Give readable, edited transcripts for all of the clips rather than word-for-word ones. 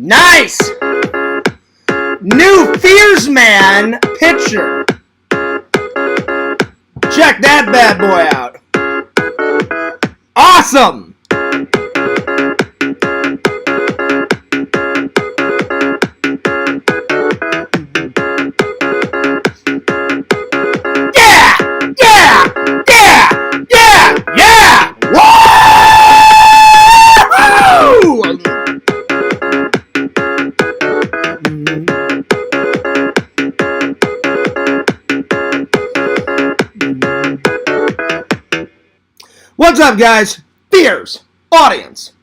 Nice! New Fears Man picture. Check that bad boy out. Awesome! Yeah! Yeah! Yeah! Yeah! Yeah! Woo! What's up, guys? Fears. Audience,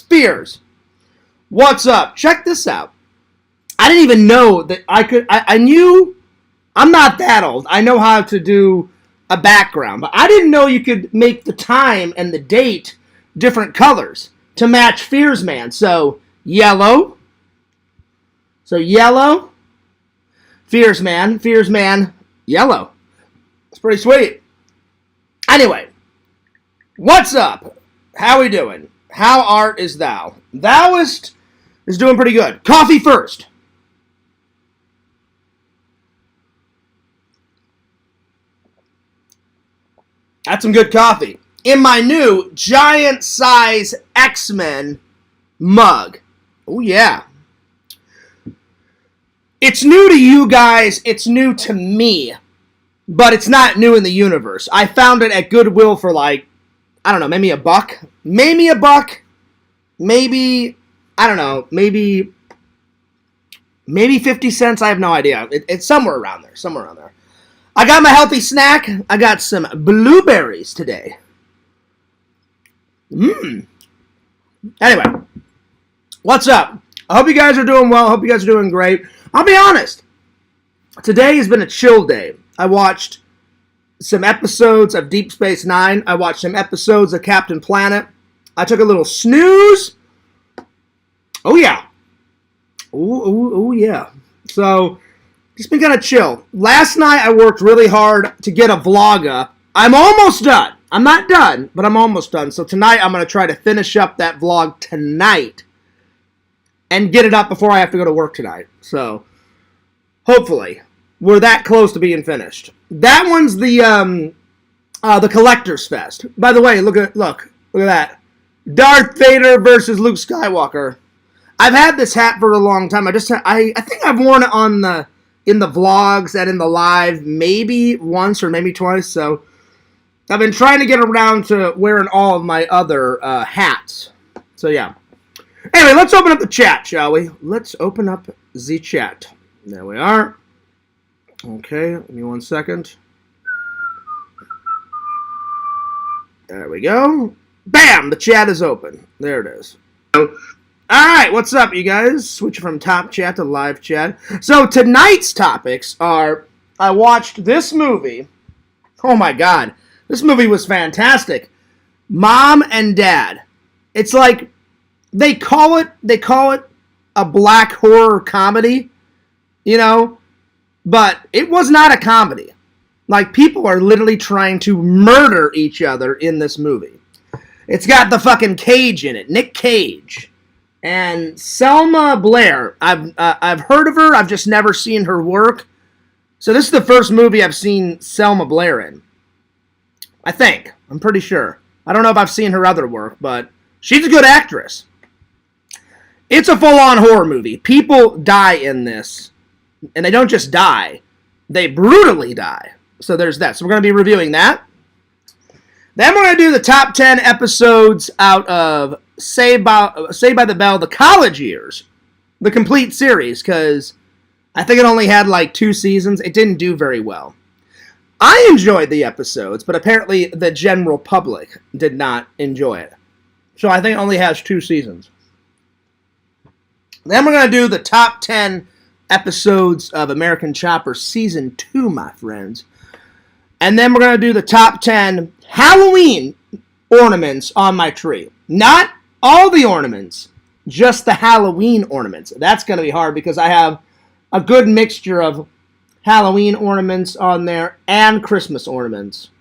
fears. What's up? Check this out. I didn't even know that I knew, I'm not that old. I know how to do a background, but I didn't know you could make the time and the date different colors to match Fears Man. So, yellow. Fears Man, yellow. It's pretty sweet. Anyway. What's up? How we doing? How art is thou? Thouist is doing pretty good. Coffee first. That's some good coffee. In my new giant size X-Men mug. Oh yeah. It's new to you guys. It's new to me. But it's not new in the universe. I found it at Goodwill for like, I don't know, maybe $1. Maybe I don't know, maybe 50 cents. I have no idea. It's somewhere around there. I got my healthy snack. I got some blueberries today. Anyway, what's up? I hope you guys are doing well. I hope you guys are doing great. I'll be honest. Today has been a chill day. I watched some episodes of Deep Space Nine. I watched some episodes of Captain Planet. I took a little snooze. Oh, yeah. Oh, yeah. So, just been kind of chill. Last night, I worked really hard to get a vlog up. I'm almost done. I'm not done, but I'm almost done. So, tonight, I'm going to try to finish up that vlog tonight and get it up before I have to go to work tonight. So, hopefully, we're that close to being finished. That one's the Collector's Fest. By the way, look at that. Darth Vader versus Luke Skywalker. I've had this hat for a long time. I think I've worn it in the vlogs and in the live maybe once or maybe twice. So I've been trying to get around to wearing all of my other hats. So yeah. Anyway, let's open up the chat, shall we? Let's open up the chat. There we are. Okay, give me 1 second. There we go. Bam! The chat is open. There it is. Alright, what's up, you guys? Switch from top chat to live chat. So, tonight's topics are, I watched this movie. Oh my god. This movie was fantastic. Mom and Dad. It's like, they call it a black horror comedy, you know? But it was not a comedy. Like, people are literally trying to murder each other in this movie. It's got the fucking Cage in it. Nick Cage. And Selma Blair. I've heard of her. I've just never seen her work. So this is the first movie I've seen Selma Blair in. I think. I'm pretty sure. I don't know if I've seen her other work, but she's a good actress. It's a full-on horror movie. People die in this. And they don't just die, they brutally die. So there's that. So we're going to be reviewing that. Then we're going to do the top 10 episodes out of Saved by the Bell, the college years. The complete series, because I think it only had like 2 seasons. It didn't do very well. I enjoyed the episodes, but apparently the general public did not enjoy it. So I think it only has 2 seasons. Then we're going to do the top 10 episodes of American Chopper Season 2, my friends. And then we're going to do the top 10 Halloween ornaments on my tree. Not all the ornaments, just the Halloween ornaments. That's going to be hard because I have a good mixture of Halloween ornaments on there and Christmas ornaments.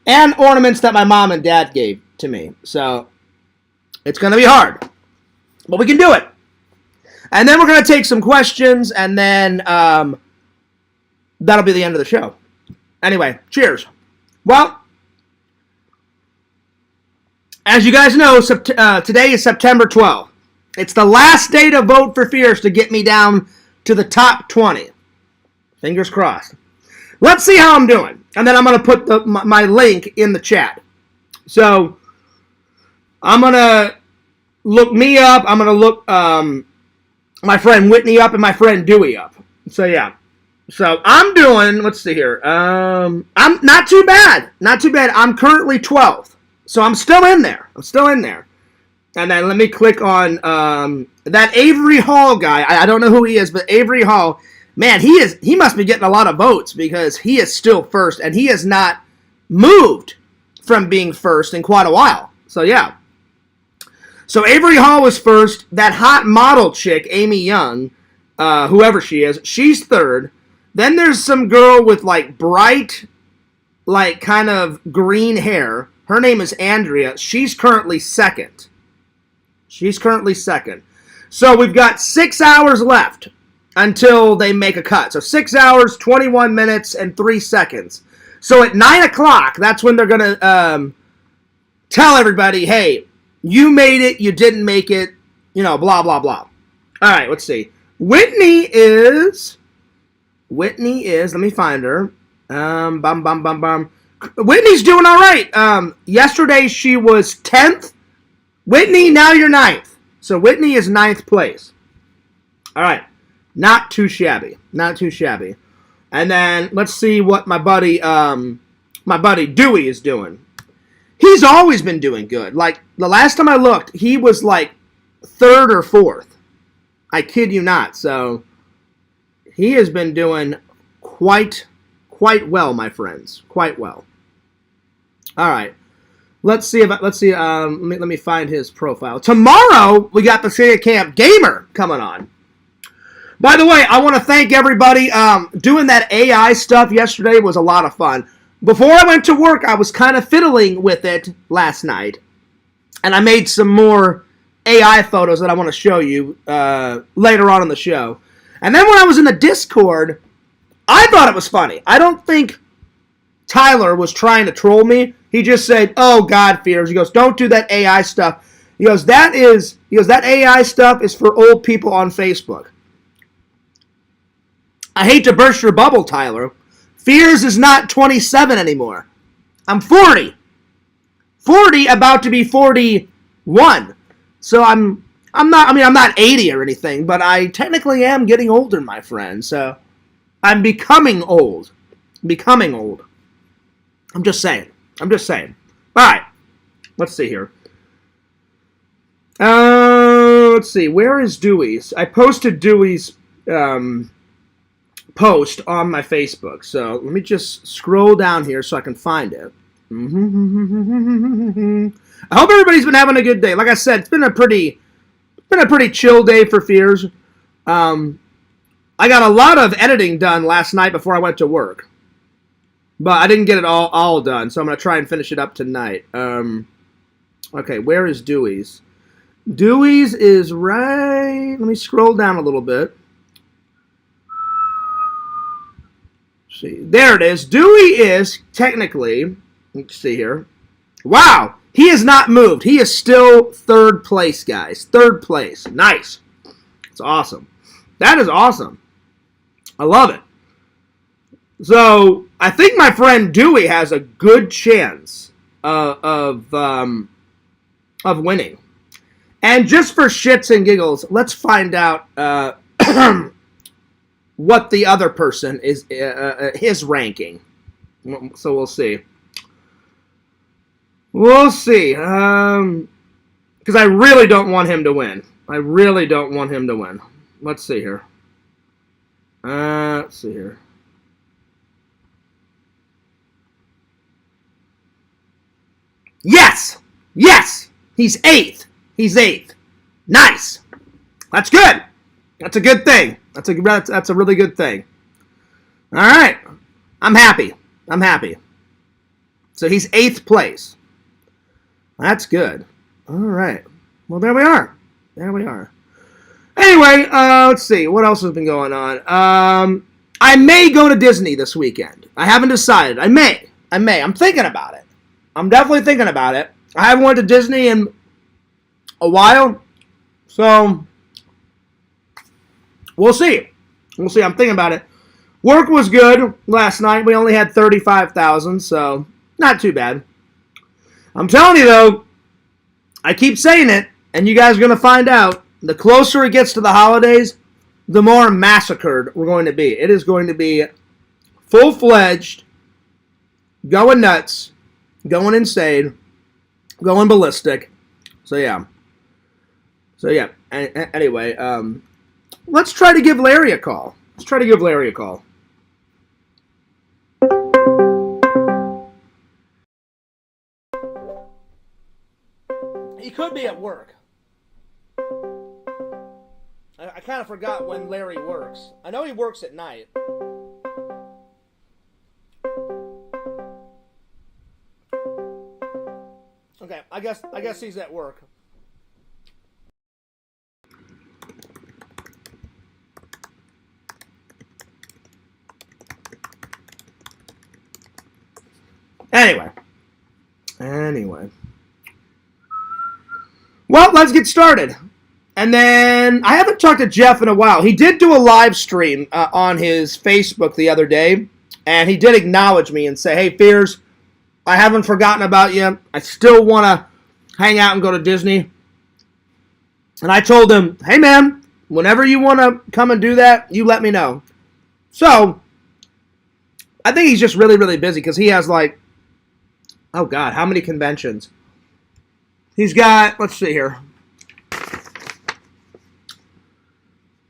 And ornaments that my mom and dad gave to me. So, it's going to be hard. But we can do it. And then we're going to take some questions, and then that'll be the end of the show. Anyway, cheers. Well, as you guys know, today is September 12th. It's the last day to vote for Fierce to get me down to the top 20. Fingers crossed. Let's see how I'm doing. And then I'm going to put my link in the chat. So, I'm going to look me up. I'm going to look my friend Whitney up and my friend Dewey up. So, yeah. So, I'm doing, let's see here. I'm not too bad. Not too bad. I'm currently 12th. So, I'm still in there. And then let me click on that Avery Hall guy. I don't know who he is, but Avery Hall, man, he must be getting a lot of votes because he is still first, and he has not moved from being first in quite a while. So, yeah. So, Avery Hall was first. That hot model chick, Amy Young, whoever she is, she's third. Then there's some girl with, like, bright, like, kind of green hair. Her name is Andrea. She's currently second. So we've got 6 hours left until they make a cut. So 6 hours, 21 minutes, and 3 seconds. So at 9 o'clock, that's when they're going to tell everybody, hey, you made it, you didn't make it, blah, blah, blah. All right, let's see. Whitney is, let me find her. Whitney's doing all right. Yesterday she was 10th. Whitney, now you're 9th. So Whitney is 9th place. All right. Not too shabby. And then let's see what my buddy Dewey is doing. He's always been doing good. Like, the last time I looked, he was like 3rd or 4th. I kid you not. So he has been doing quite well, my friends. Quite well. All right. Let me find his profile. Tomorrow, we got the Sega Camp Gamer coming on. By the way, I want to thank everybody. Doing that AI stuff yesterday was a lot of fun. Before I went to work, I was kind of fiddling with it last night. And I made some more AI photos that I want to show you later on in the show. And then when I was in the Discord, I thought it was funny. I don't think Tyler was trying to troll me. He just said, oh, God, Fears. He goes, don't do that AI stuff. He goes, that AI stuff is for old people on Facebook. I hate to burst your bubble, Tyler. Fears is not 27 anymore. I'm 40. 40, about to be 41. So I'm not 80 or anything, but I technically am getting older, my friend. So I'm becoming old. I'm just saying. All right. Let's see here. Let's see. Where is Dewey's? I posted Dewey's post on my Facebook. So let me just scroll down here so I can find it. I hope everybody's been having a good day. Like I said, it's been a pretty chill day for Fears. I got a lot of editing done last night before I went to work. But I didn't get it all done, so I'm going to try and finish it up tonight. Okay, where is Dewey's? Dewey's is right... Let me scroll down a little bit. See, there it is. Dewey is, technically... Let's see here. Wow! He has not moved. He is still 3rd place, guys. 3rd place. Nice. It's awesome. That is awesome. I love it. So, I think my friend Dewey has a good chance of winning. And just for shits and giggles, let's find out what the other person is, his ranking. So we'll see. Because I really don't want him to win. Let's see here. Yes! He's 8th. Nice. That's good. That's a good thing. That's a really good thing. All right. I'm happy. So he's 8th place. That's good. All right. Well, there we are. Anyway, let's see. What else has been going on? I may go to Disney this weekend. I haven't decided. I may. I'm thinking about it. I'm definitely thinking about it. I haven't went to Disney in a while. So, we'll see. We'll see. I'm thinking about it. Work was good last night. We only had 35,000, so not too bad. I'm telling you, though, I keep saying it, and you guys are going to find out. The closer it gets to the holidays, the more massacred we're going to be. It is going to be full-fledged, going nuts, going insane, going ballistic. So, yeah. Anyway, let's try to give Larry a call. He could be at work. I kind of forgot when Larry works. I know he works at night. Okay, I guess he's at work. Anyway. Well, let's get started. And then, I haven't talked to Jeff in a while. He did do a live stream on his Facebook the other day, and he did acknowledge me and say, hey, Fears, I haven't forgotten about you. I still want to hang out and go to Disney. And I told him, hey, man, whenever you want to come and do that, you let me know. So, I think he's just really, really busy because he has like, oh, God, how many conventions? He's got, let's see here.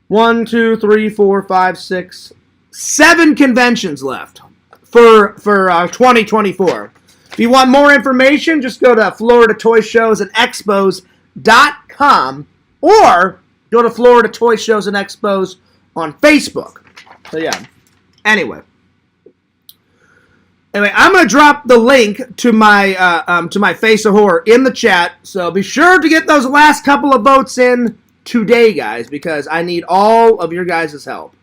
1, 2, 3, 4, 5, 6, 7 conventions left for 2024. If you want more information, just go to FloridaToyShowsAndExpos.com or go to Florida Toy Shows and Expos on Facebook. So yeah. Anyway, I'm gonna drop the link to my Face of Horror in the chat. So be sure to get those last couple of votes in today, guys, because I need all of your guys' help.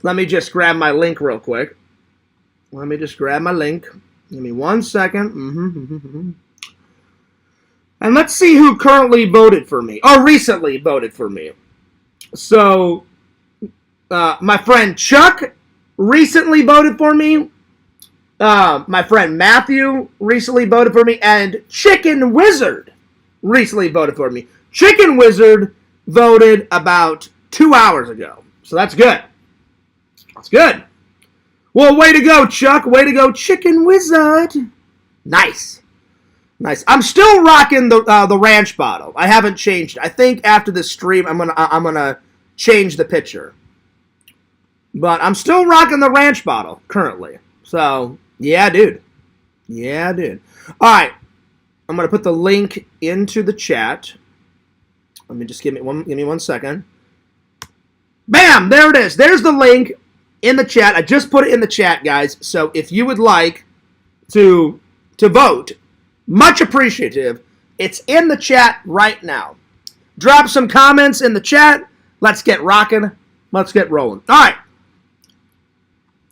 Let me just grab my link real quick. Give me 1 second. And let's see who currently voted for me, or recently voted for me. So, my friend Chuck recently voted for me. My friend Matthew recently voted for me, and Chicken Wizard recently voted for me. Chicken Wizard voted about 2 hours ago, so that's good. Well, way to go, Chuck. Way to go, Chicken Wizard. Nice. I'm still rocking the ranch bottle. I haven't changed it. I think after this stream, I'm gonna change the picture. But I'm still rocking the ranch bottle currently. So. Yeah, dude. All right. I'm going to put the link into the chat. Let me just give me 1 second. Bam! There it is. There's the link in the chat. I just put it in the chat, guys. So if you would like to vote, much appreciative. It's in the chat right now. Drop some comments in the chat. Let's get rocking. Let's get rolling. All right.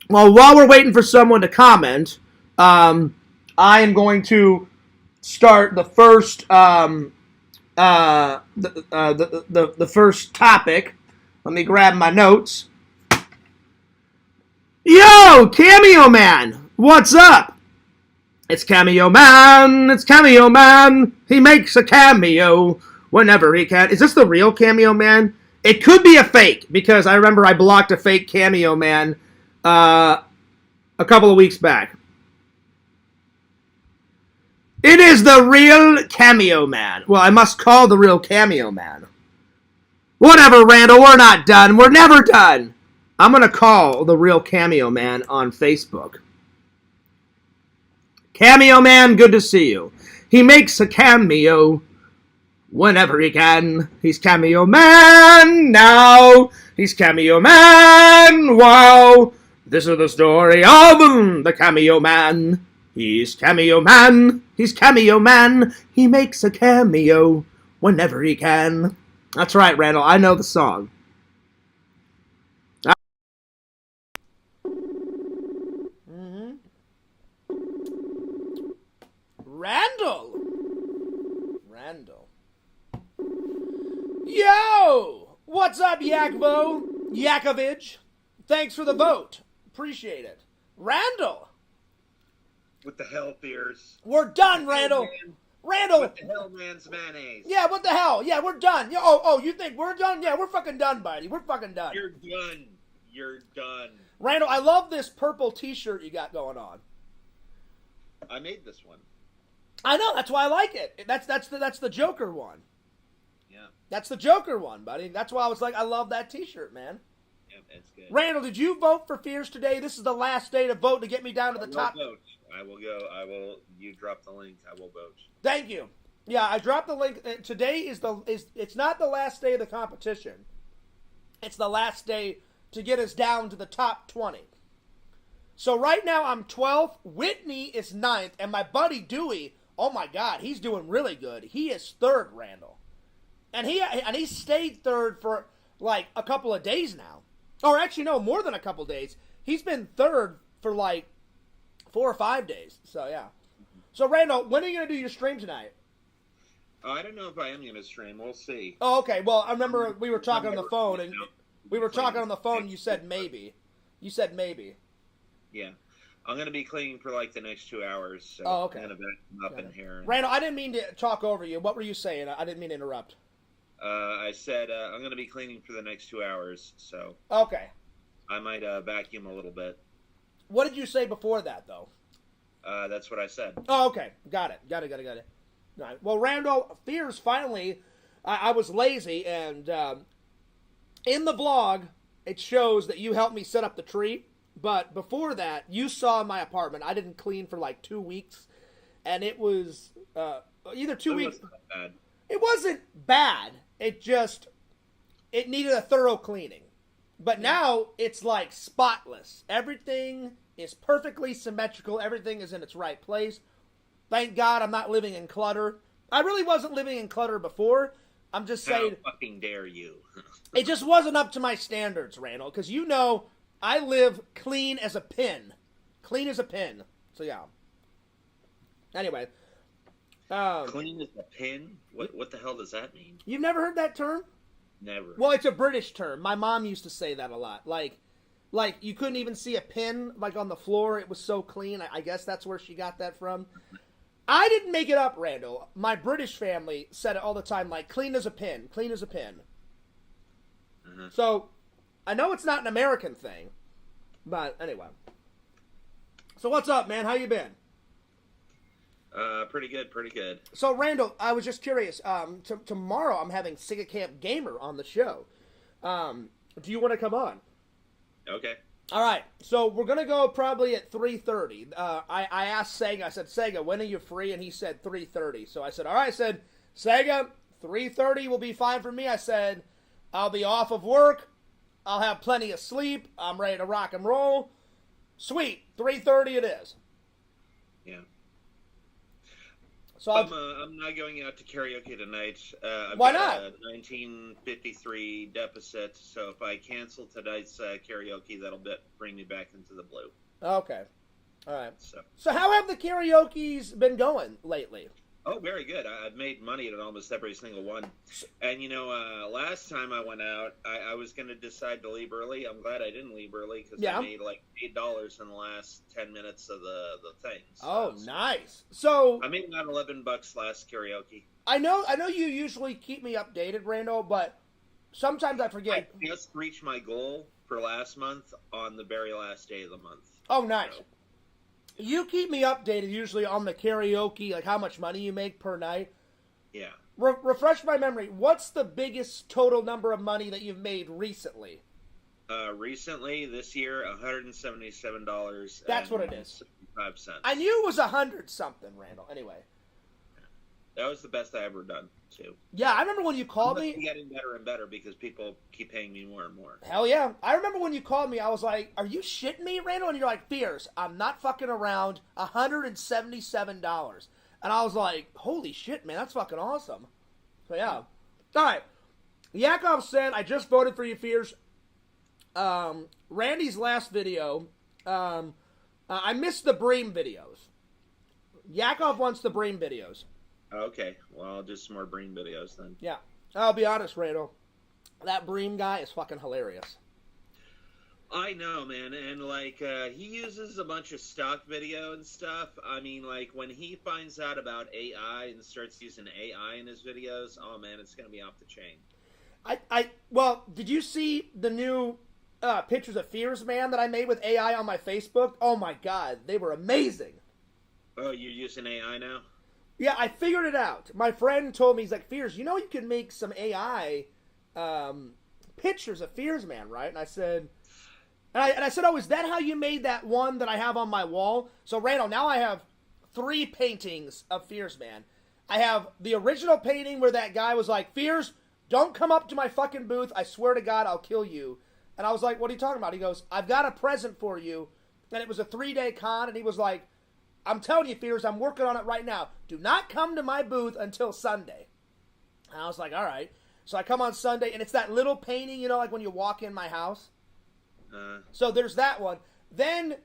Well, while we're waiting for someone to comment, I am going to start the first the first topic. Let me grab my notes. Yo, Cameo Man, what's up? It's Cameo Man. He makes a cameo whenever he can. Is this the real Cameo Man? It could be a fake because I remember I blocked a fake Cameo Man a couple of weeks back. It is the real Cameo Man. Well, I must call the real Cameo Man. Whatever, Randall, we're not done. We're never done. I'm going to call the real Cameo Man on Facebook. Cameo Man, good to see you. He makes a cameo whenever he can. He's Cameo Man now. He's Cameo Man. Wow. This is the story of the Cameo Man. He's Cameo Man. He's Cameo Man. He makes a cameo whenever he can. That's right, Randall. I know the song. Randall. Yo! What's up, Yakvo? Yakovich? Thanks for the vote. Appreciate it. Randall. What the hell, Fears? We're done, Randall. Randall. What the hell, man's mayonnaise? Yeah, what the hell? Yeah, we're done. Yeah, oh, you think we're done? Yeah, we're fucking done, buddy. We're fucking done. You're done. You're done. Randall, I love this purple t-shirt you got going on. I made this one. I know, that's why I like it. That's the Joker one. Yeah. That's the Joker one, buddy. That's why I was like, I love that t-shirt, man. Yeah, it's good. Randall, did you vote for Fears today? This is the last day to vote to get me down to the top. Vote. I will go. You drop the link. I will vote. Thank you. Yeah, I dropped the link. Today it's not the last day of the competition. It's the last day to get us down to the top 20. So right now I'm 12th. Whitney is 9th, and my buddy Dewey, oh my God, he's doing really good. He is 3rd, Randall, and he stayed 3rd for like a couple of days now, or actually no, more than a couple days. He's been 3rd for like 4 or 5 days. So yeah. So Randall, when are you gonna do your stream tonight? I don't know if I am gonna stream. We'll see. Oh, okay. Well, I remember we were talking on the phone, and you said maybe. You said maybe. Yeah, I'm gonna be cleaning for like the next 2 hours. So oh, okay. I'm gonna back up in here. Randall, I didn't mean to talk over you. What were you saying? I didn't mean to interrupt. I said I'm gonna be cleaning for the next 2 hours. So. Okay. I might vacuum a little bit. What did you say before that, though? That's what I said. Oh, okay. Got it. All right. Well, Randall, Fears finally, I was lazy, and in the vlog, it shows that you helped me set up the tree. But before that, you saw my apartment. I didn't clean for like 2 weeks, and it was either 2 weeks. Wasn't bad. It wasn't bad. It needed a thorough cleaning. But now it's like spotless. Everything is perfectly symmetrical. Everything is in its right place. Thank God I'm not living in clutter. I really wasn't living in clutter before. I'm just saying. How fucking dare you? It just wasn't up to my standards, Randall. Because you know I live clean as a pin. Clean as a pin. So yeah. Anyway. Clean as a pin? What the hell does that mean? You've never heard that term? Never. Well, it's a British term. My mom used to say that a lot. Like you couldn't even see a pin like on the floor. It was so clean. I guess that's where she got that from. I didn't make it up, Randall. My British family said it all the time, like, clean as a pin, clean as a pin. Mm-hmm. So, I know it's not an American thing, but anyway. So what's up, man? How you been? Pretty good. So, Randall, I was just curious. Tomorrow I'm having Sega Camp Gamer on the show. Do you want to come on? Okay. All right. So we're gonna go probably at 3:30. I asked Sega. I said, Sega, when are you free? And he said 3:30. So I said, all right. I said, Sega, 3:30 will be fine for me. I said, I'll be off of work. I'll have plenty of sleep. I'm ready to rock and roll. Sweet. 3:30 it is. Yeah. So I'm not going out to karaoke tonight. Why not? A 1953 deficit, so if I cancel tonight's karaoke, that'll bring me back into the blue. Okay. All right. So how have the karaokes been going lately? Oh, very good. I've made money at almost every single one. And, last time I went out, I was going to decide to leave early. I'm glad I didn't leave early because I made like $8 in the last 10 minutes of the thing. So oh, nice. So I made about $11 last karaoke. I know you usually keep me updated, Randall, but sometimes I forget. I just reached my goal for last month on the very last day of the month. Oh, nice. So. You keep me updated usually on the karaoke, like how much money you make per night. Yeah. Refresh my memory. What's the biggest total number of money that you've made recently? Recently, this year, $177. That's what it is. 75 cents. I knew it was 100 something, Randall. Anyway. That was the best I ever done, too. Yeah, I remember when you called me. It's getting better and better because people keep paying me more and more. Hell yeah. I remember when you called me, I was like, are you shitting me, Randall? And you're like, Fierce, I'm not fucking around, $177. And I was like, holy shit, man, that's fucking awesome. So, yeah. All right. Yakov said, I just voted for you, Fierce. Randy's last video, I missed the Bream videos. Yakov wants the Bream videos. Okay, well, I'll do some more Bream videos then. Yeah. I'll be honest, Randall. That Bream guy is fucking hilarious. I know, man, and, like, he uses a bunch of stock video and stuff. I mean, like, when he finds out about AI and starts using AI in his videos, oh, man, it's going to be off the chain. Well, did you see the new pictures of Fears Man that I made with AI on my Facebook? Oh, my God, they were amazing. Oh, you're using AI now? Yeah, I figured it out. My friend told me, he's like, Fears, you know you can make some AI pictures of Fears Man, right? And I said... And I said, oh, is that how you made that one that I have on my wall? So, Randall, now I have 3 paintings of Fears Man. I have the original painting where that guy was like, Fears, don't come up to my fucking booth. I swear to God, I'll kill you. And I was like, what are you talking about? He goes, I've got a present for you. And it was a 3-day con. And he was like, I'm telling you, Fears, I'm working on it right now. Do not come to my booth until Sunday. And I was like, all right. So I come on Sunday, and it's that little painting, you know, like when you walk in my house. So there's that one. Then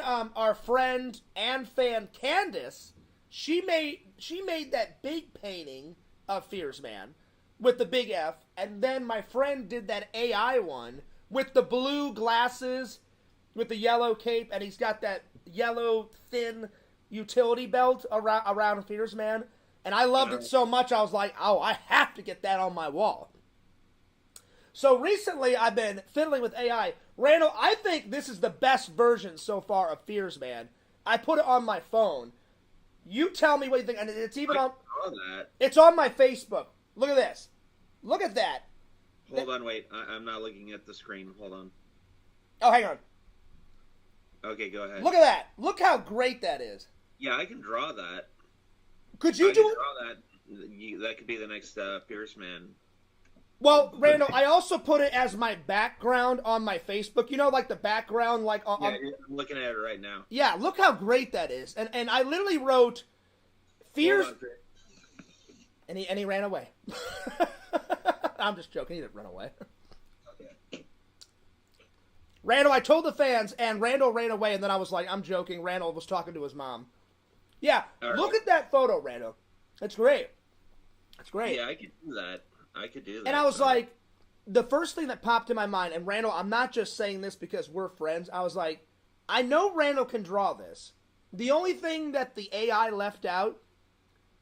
our friend and fan Candace, she made that big painting of Fears Man with the big F, and then my friend did that AI one with the blue glasses, with the yellow cape, and he's got that yellow thin utility belt around Fears Man, and I loved it so much I was like, oh, I have to get that on my wall. So recently, I've been fiddling with AI. Randall, I think this is the best version so far of Fears Man. I put it on my phone. You tell me what you think. And it's even on... It's on my Facebook. Look at this. Look at that. Hold on, wait. I'm not looking at the screen. Hold on. Oh, hang on. Okay, go ahead. Look at that. Look how great that is. Yeah, I can draw that. Could you do it? Draw that. That could be the next Fears Man. Well, Randall, I also put it as my background on my Facebook. You know, like the background, like on... Yeah, I'm looking at it right now. Yeah, look how great that is. And I literally wrote Fears... And he ran away. I'm just joking. He didn't run away. Okay. Randall, I told the fans, and Randall ran away, and then I was like, I'm joking. Randall was talking to his mom. Yeah, look at that photo, Randall. It's great. It's great. Yeah, I could do that. And I was like, the first thing that popped in my mind, and Randall, I'm not just saying this because we're friends. I was like, I know Randall can draw this. The only thing that the AI left out,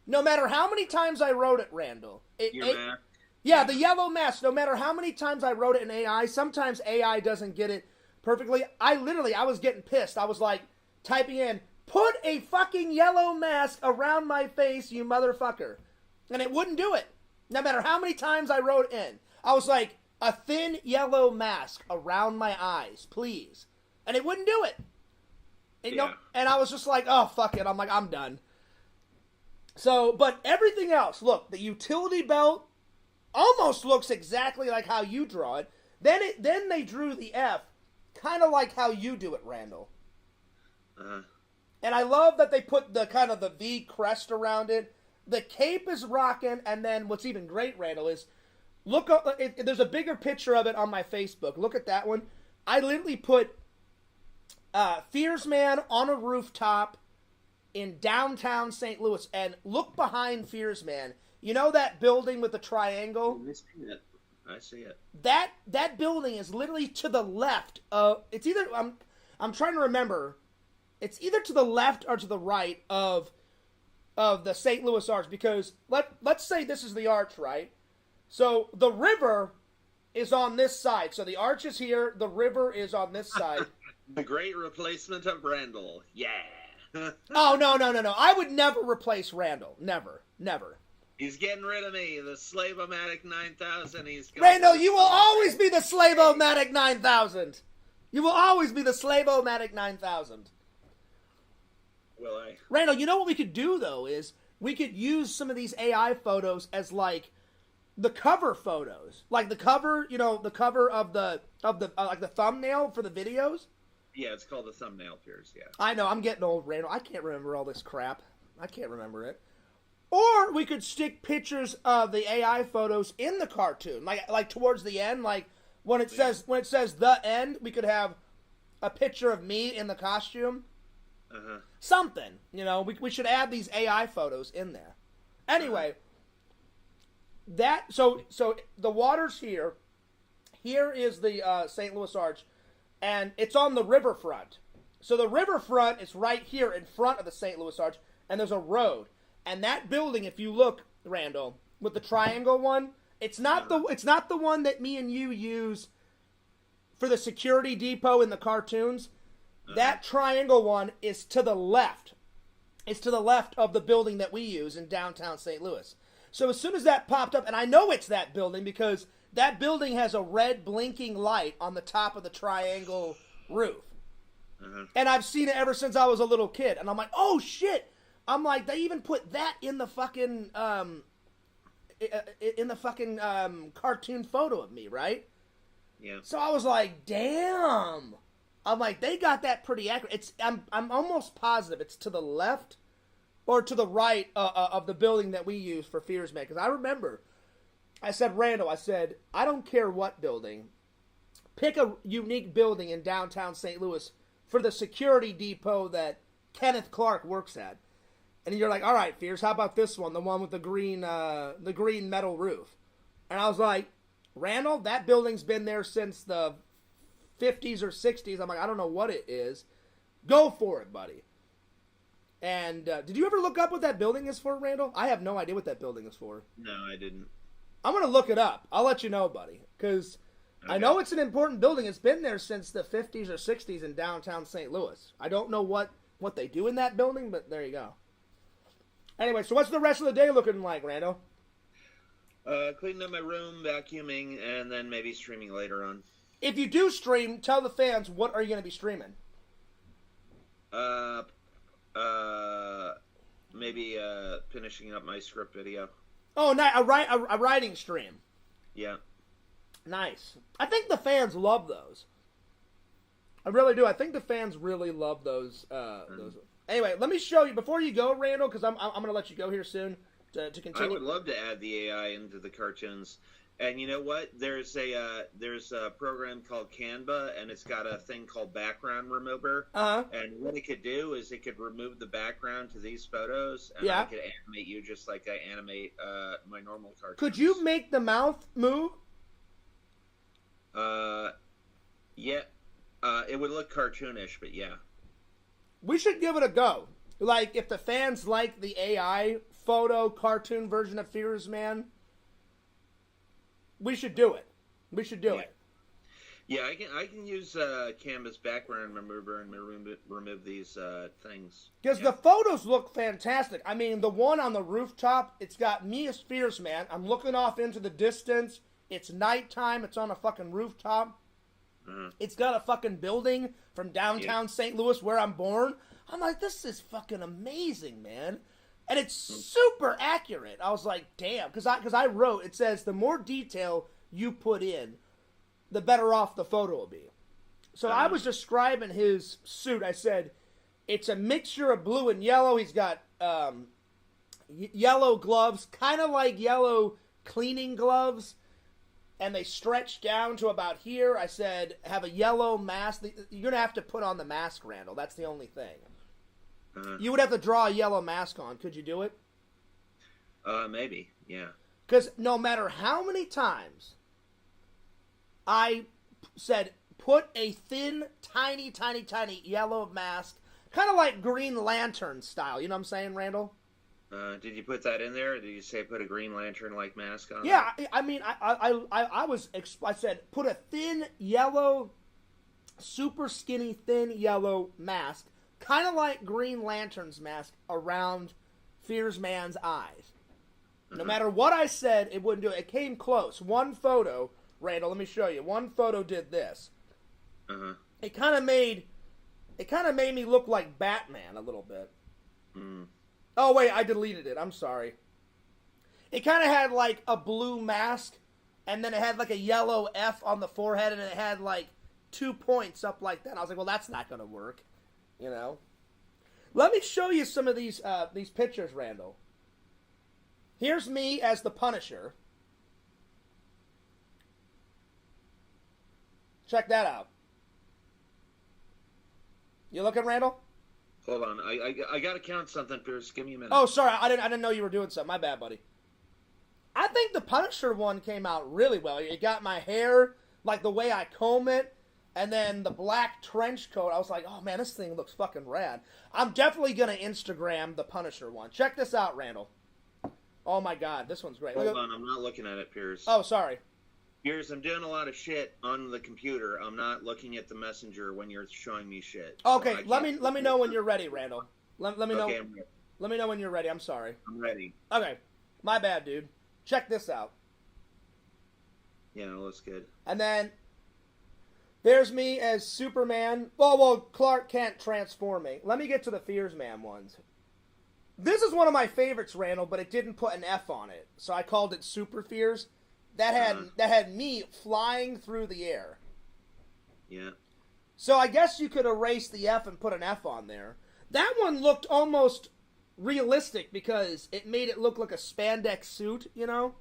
no matter how many times I wrote it, Randall. Yeah, the yellow mask. No matter how many times I wrote it in AI, sometimes AI doesn't get it perfectly. I was getting pissed. I was like, typing in, put a fucking yellow mask around my face, you motherfucker. And it wouldn't do it. No matter how many times I wrote in. I was like, a thin yellow mask around my eyes, please. And it wouldn't do it. And I was just like, oh, fuck it. I'm like, I'm done. So, but everything else, look, the utility belt almost looks exactly like how you draw it. Then they drew the F, kind of like how you do it, Randall. And I love that they put the kind of the V crest around it. The cape is rocking, and then what's even great, Randall, is look up. There's a bigger picture of it on my Facebook. Look at that one. I literally put Fears Man on a rooftop in downtown St. Louis, and look behind Fears Man. You know that building with the triangle? I see it. That building is literally to the left of. It's either I'm trying to remember. It's either to the left or to the right of the St. Louis Arch, because let's say this is the arch, right? So the river is on this side. So the arch is here, the river is on this side. The great replacement of Randall. Yeah. Oh, no. I would never replace Randall. Never. He's getting rid of me, the Slave-O-Matic 9000. Randall, you will always be the Slave-O-Matic 9000. You will always be the Slave-O-Matic 9000. Will I? Randall, you know what we could do, though, is we could use some of these AI photos as like the cover photos, like the cover, the cover of the like the thumbnail for the videos. Yeah, it's called the thumbnail, Piers. Yeah. I know, I'm getting old, Randall. I can't remember all this crap. I can't remember it. Or we could stick pictures of the AI photos in the cartoon, like towards the end, like when it says the end, we could have a picture of me in the costume. Something, we should add these AI photos in there. Anyway, so the water's here. Here is the St. Louis Arch, and it's on the riverfront. So the riverfront is right here in front of the St. Louis Arch, and there's a road. And that building, if you look, Randall, with the triangle one, it's not the one that me and you use for the security depot in the cartoons. That triangle one is to the left. It's to the left of the building that we use in downtown St. Louis. So as soon as that popped up, and I know it's that building because that building has a red blinking light on the top of the triangle roof. And I've seen it ever since I was a little kid. And I'm like, oh shit! I'm like, they even put that in the fucking cartoon photo of me, right? Yeah. So I was like, damn. I'm like, they got that pretty accurate. I'm almost positive it's to the left or to the right of the building that we use for Fears Man. Because I remember, I said, Randall, I don't care what building. Pick a unique building in downtown St. Louis for the security depot that Kenneth Clark works at. And you're like, all right, Fears, how about this one, the one with the green metal roof? And I was like, Randall, that building's been there since the 50s or 60s. I'm like, I don't know what it is. Go for it, buddy. And did you ever look up what that building is for, Randall? I have no idea what that building is for. No, I didn't. I'm going to look it up. I'll let you know, buddy. Because I know it's an important building. It's been there since the 50s or 60s in downtown St. Louis. I don't know what they do in that building, but there you go. Anyway, so what's the rest of the day looking like, Randall? Cleaning up my room, vacuuming, and then maybe streaming later on. If you do stream, tell the fans, what are you going to be streaming? Maybe finishing up my script video. Oh, a writing stream. Yeah. Nice. I think the fans love those. I really do. I think the fans really love those. Anyway, let me show you before you go, Randall, because I'm going to let you go here soon to continue. I would love to add the AI into the cartoons. And you know what? There's a program called Canva, and it's got a thing called background remover. And what it could do is it could remove the background to these photos, and I could animate you just like I animate my normal cartoons. Could you make the mouth move? Yeah. It would look cartoonish, but yeah. We should give it a go. Like, if the fans like the AI photo cartoon version of Fears Man, we should do it. We should do it. Yeah, I can use Canva's background remover and remove these things. Because the photos look fantastic. I mean, the one on the rooftop, it's got me as Fears Man. I'm looking off into the distance. It's nighttime. It's on a fucking rooftop. It's got a fucking building from downtown St. Louis where I'm born. I'm like, this is fucking amazing, man. And it's super accurate. I was like, damn. Because I wrote, it says, the more detail you put in, the better off the photo will be. So I was describing his suit. I said, it's a mixture of blue and yellow. He's got yellow gloves, kind of like yellow cleaning gloves. And they stretch down to about here. I said, have a yellow mask. You're going to have to put on the mask, Randall. That's the only thing. You would have to draw a yellow mask on. Could you do it? Maybe, yeah. Because no matter how many times I said, put a thin, tiny, tiny, tiny yellow mask, kind of like Green Lantern style. You know what I'm saying, Randall? Did you put that in there? Or did you say put a Green Lantern-like mask on? Yeah, I mean, I said put a thin yellow, super skinny, thin yellow mask, kind of like Green Lantern's mask around Fears Man's eyes. No matter what I said, it wouldn't do it. It came close. One photo, Randall, let me show you. One photo did this. It kind of made me look like Batman a little bit. Oh, wait, I deleted it. I'm sorry. It kind of had, like, a blue mask, and then it had, like, a yellow F on the forehead, and it had, like, 2 points up like that. And I was like, well, that's not going to work, you know? Let me show you some of these pictures, Randall. Here's me as the Punisher. Check that out. You looking, Randall? Hold on, I gotta count something, Pierce. Give me a minute. Oh, sorry, I didn't know you were doing something. My bad, buddy. I think the Punisher one came out really well. You got my hair, like the way I comb it, and then the black trench coat. I was like, oh man, this thing looks fucking rad. I'm definitely gonna Instagram the Punisher one. Check this out, Randall. Oh my god, this one's great. Hold on, I'm not looking at it, Pierce. Oh, sorry. Pierce, I'm doing a lot of shit on the computer. I'm not looking at the messenger when you're showing me shit. Okay, so let me know when you're ready, Randall. Let me know. Okay, let me know when you're ready. I'm sorry. I'm ready. Okay, my bad, dude. Check this out. Yeah, that looks good. And then there's me as Superman. Well, Clark can't transform me. Let me get to the Fears Man ones. This is one of my favorites, Randall, but it didn't put an F on it, so I called it Super Fears. That had me flying through the air. Yeah. So I guess you could erase the F and put an F on there. That one looked almost realistic because it made it look like a spandex suit, you know?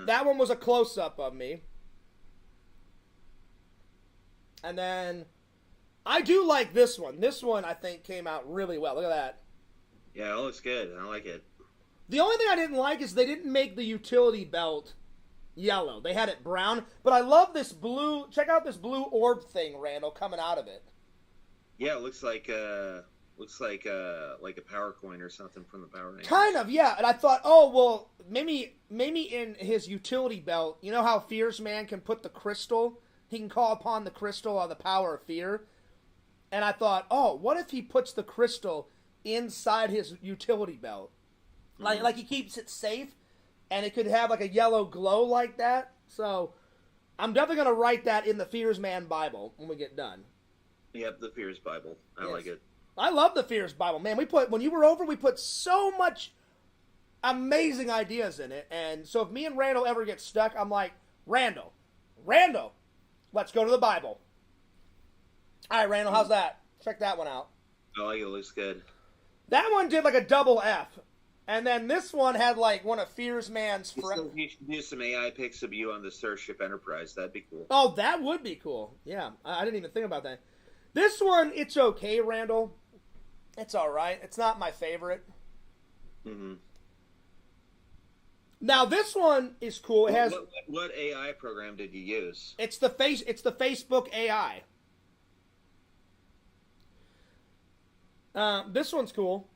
That one was a close-up of me. And then I do like this one. This one, I think, came out really well. Look at that. Yeah, it looks good. I like it. The only thing I didn't like is they didn't make the utility belt yellow. They had it brown. But I love this blue. Check out this blue orb thing, Randall, coming out of it. Yeah, it looks like a power coin or something from the Power Rangers. Kind of, yeah. And I thought, oh well, maybe in his utility belt, you know how Fears Man can put the crystal? He can call upon the crystal on the power of fear. And I thought, oh, what if he puts the crystal inside his utility belt? Like he keeps it safe, and it could have like a yellow glow like that. So I'm definitely going to write that in the Fears Man Bible when we get done. Yep, the Fears Bible. I like it. I love the Fears Bible, man. When you were over, we put so much amazing ideas in it. And so if me and Randall ever get stuck, I'm like, Randall, let's go to the Bible. All right, Randall, how's that? Check that one out. I like it. It looks good. That one did like a double F. And then this one had like one of Fears Man's friends. You should do some AI pics of you on the Starship Enterprise. That'd be cool. Oh, that would be cool. Yeah, I didn't even think about that. This one, it's okay, Randall. It's all right. It's not my favorite. Mm-hmm. Now this one is cool. It has what AI program did you use? It's the Facebook AI. This one's cool.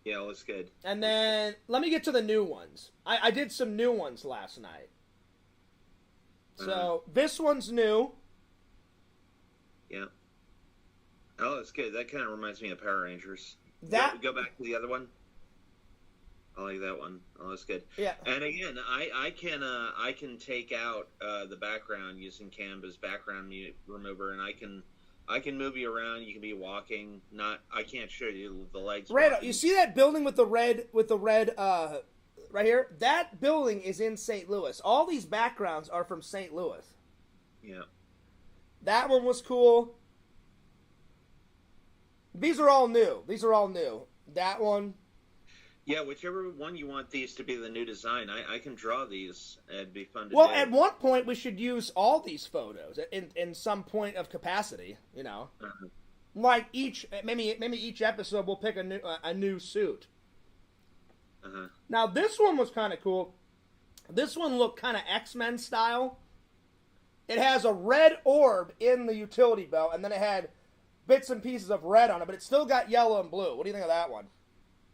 Yeah, it looks good. And then let me get to the new ones. I did some new ones last night. So this one's new. Yeah. Oh, that's good. That kind of reminds me of Power Rangers. Go back to the other one. I like that one. Oh, that's good. Yeah. And again, I can take out the background using Canva's background remover, and I can move you around. You can be walking. I can't show you the legs. Randall, you see that building with the red right here? That building is in St. Louis. All these backgrounds are from St. Louis. Yeah. That one was cool. These are all new. That one. Yeah, whichever one you want these to be the new design, I can draw these. It'd be fun to do. Well, at one point, we should use all these photos in some point of capacity, you know. Uh-huh. Like maybe each episode we'll pick a new suit. Uh-huh. Now, this one was kind of cool. This one looked kind of X-Men style. It has a red orb in the utility belt, and then it had bits and pieces of red on it, but it still got yellow and blue. What do you think of that one?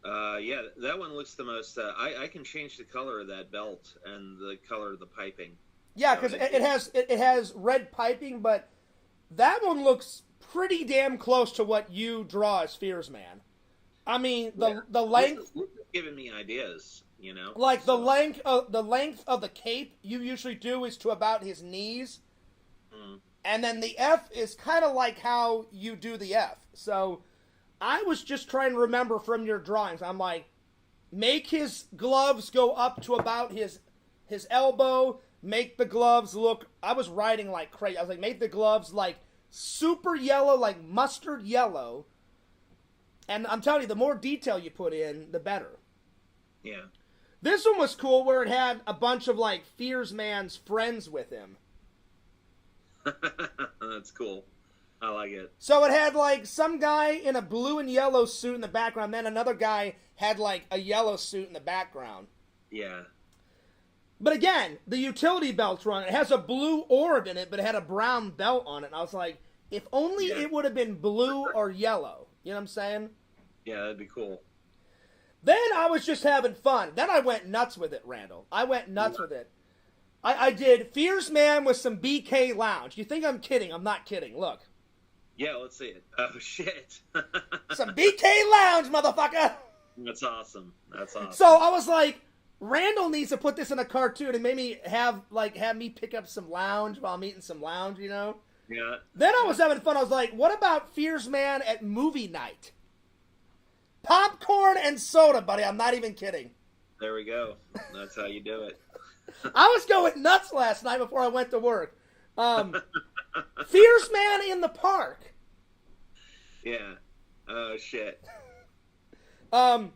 Yeah, that one looks the most. I can change the color of that belt and the color of the piping. Yeah, because it has red piping, but that one looks pretty damn close to what you draw as Fears Man. I mean, the length. This is giving me ideas, you know. Like the length of the cape you usually do is to about his knees, And then the F is kind of like how you do the F. So I was just trying to remember from your drawings. I'm like, make his gloves go up to about his elbow. Make the gloves look... I was writing like crazy. I was like, make the gloves like super yellow, like mustard yellow. And I'm telling you, the more detail you put in, the better. Yeah. This one was cool where it had a bunch of like Fears Man's friends with him. That's cool. I like it. So it had like some guy in a blue and yellow suit in the background, then another guy had like a yellow suit in the background. Yeah. But again, the utility belts were on it. It has a blue orb in it, but it had a brown belt on it. And I was like, if only it would have been blue or yellow. You know what I'm saying? Yeah, that'd be cool. Then I was just having fun. Then I went nuts with it, Randall. I went nuts with it. I did Fears Man with some BK Lounge. You think I'm kidding? I'm not kidding. Look. Yeah, let's see it. Oh, shit. Some BK Lounge, motherfucker! That's awesome. That's awesome. So I was like, Randall needs to put this in a cartoon and maybe have me pick up some lounge while I'm eating some lounge, you know? Yeah. Then I was having fun. I was like, what about Fears Man at movie night? Popcorn and soda, buddy. I'm not even kidding. There we go. That's how you do it. I was going nuts last night before I went to work. Fears Man in the park. Yeah. Oh, shit. You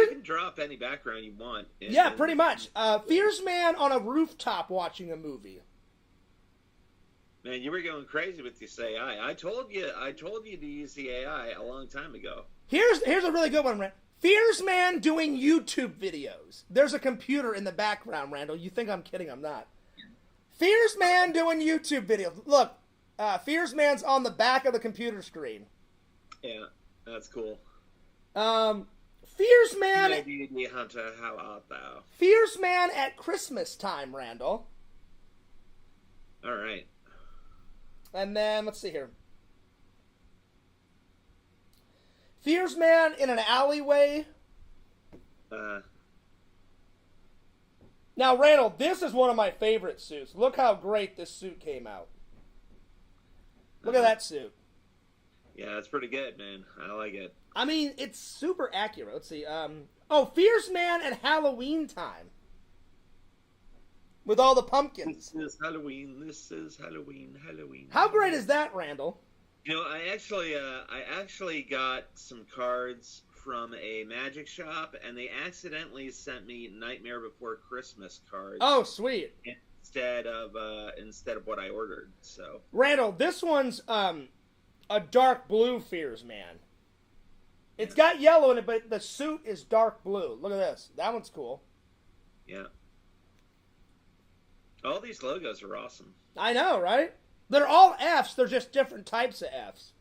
can drop any background you want. Yeah, pretty much. Fears Man on a rooftop watching a movie. Man, you were going crazy with this AI. I told you to use the AI a long time ago. Here's a really good one, Randall. Fears Man doing YouTube videos. There's a computer in the background, Randall. You think I'm kidding? I'm not. Fears Man doing YouTube videos. Look, Fears Man's on the back of the computer screen. Yeah, that's cool. Fears Man... Blvd Hunter, how art thou? Fears Man at Christmas time, Randall. All right. And then, let's see here. Fears Man in an alleyway. Now, Randall, this is one of my favorite suits. Look how great this suit came out. Look at that suit. Yeah, it's pretty good, man. I like it. I mean, it's super accurate. Let's see. Fears Man at Halloween time. With all the pumpkins. This is Halloween. This is Halloween. Halloween. How great is that, Randall? You know, I actually got some cards from a magic shop, and they accidentally sent me Nightmare Before Christmas cards. Oh, sweet! Instead of what I ordered. So, Randall, this one's a dark blue Fears Man. It's got yellow in it, but the suit is dark blue. Look at this. That one's cool. Yeah. All these logos are awesome. I know, right? They're all Fs. They're just different types of Fs.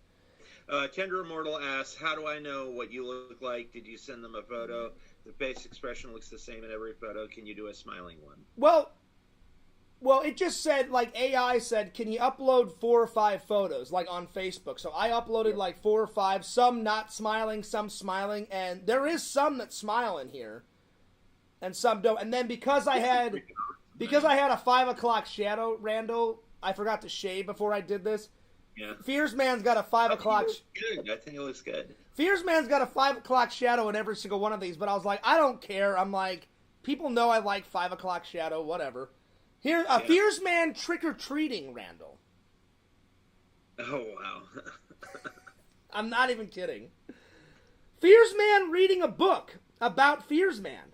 Tender Immortal asks, how do I know what you look like? Did you send them a photo? The face expression looks the same in every photo. Can you do a smiling one? Well, it just said, like, AI said, can you upload 4 or 5 photos, like, on Facebook? So I uploaded, like, 4 or 5, some not smiling, some smiling, and there is some that smile in here, and some don't. And then because I had a 5 o'clock shadow, Randall, I forgot to shave before I did this. Yeah. Fears Man's got a 5 o'clock... Good. I think it looks good. Fears Man's got a 5 o'clock shadow in every single one of these, but I was like, I don't care. I'm like, people know I like 5 o'clock shadow, whatever. Here, Fears Man trick-or-treating, Randall. Oh, wow. I'm not even kidding. Fears Man reading a book about Fears Man.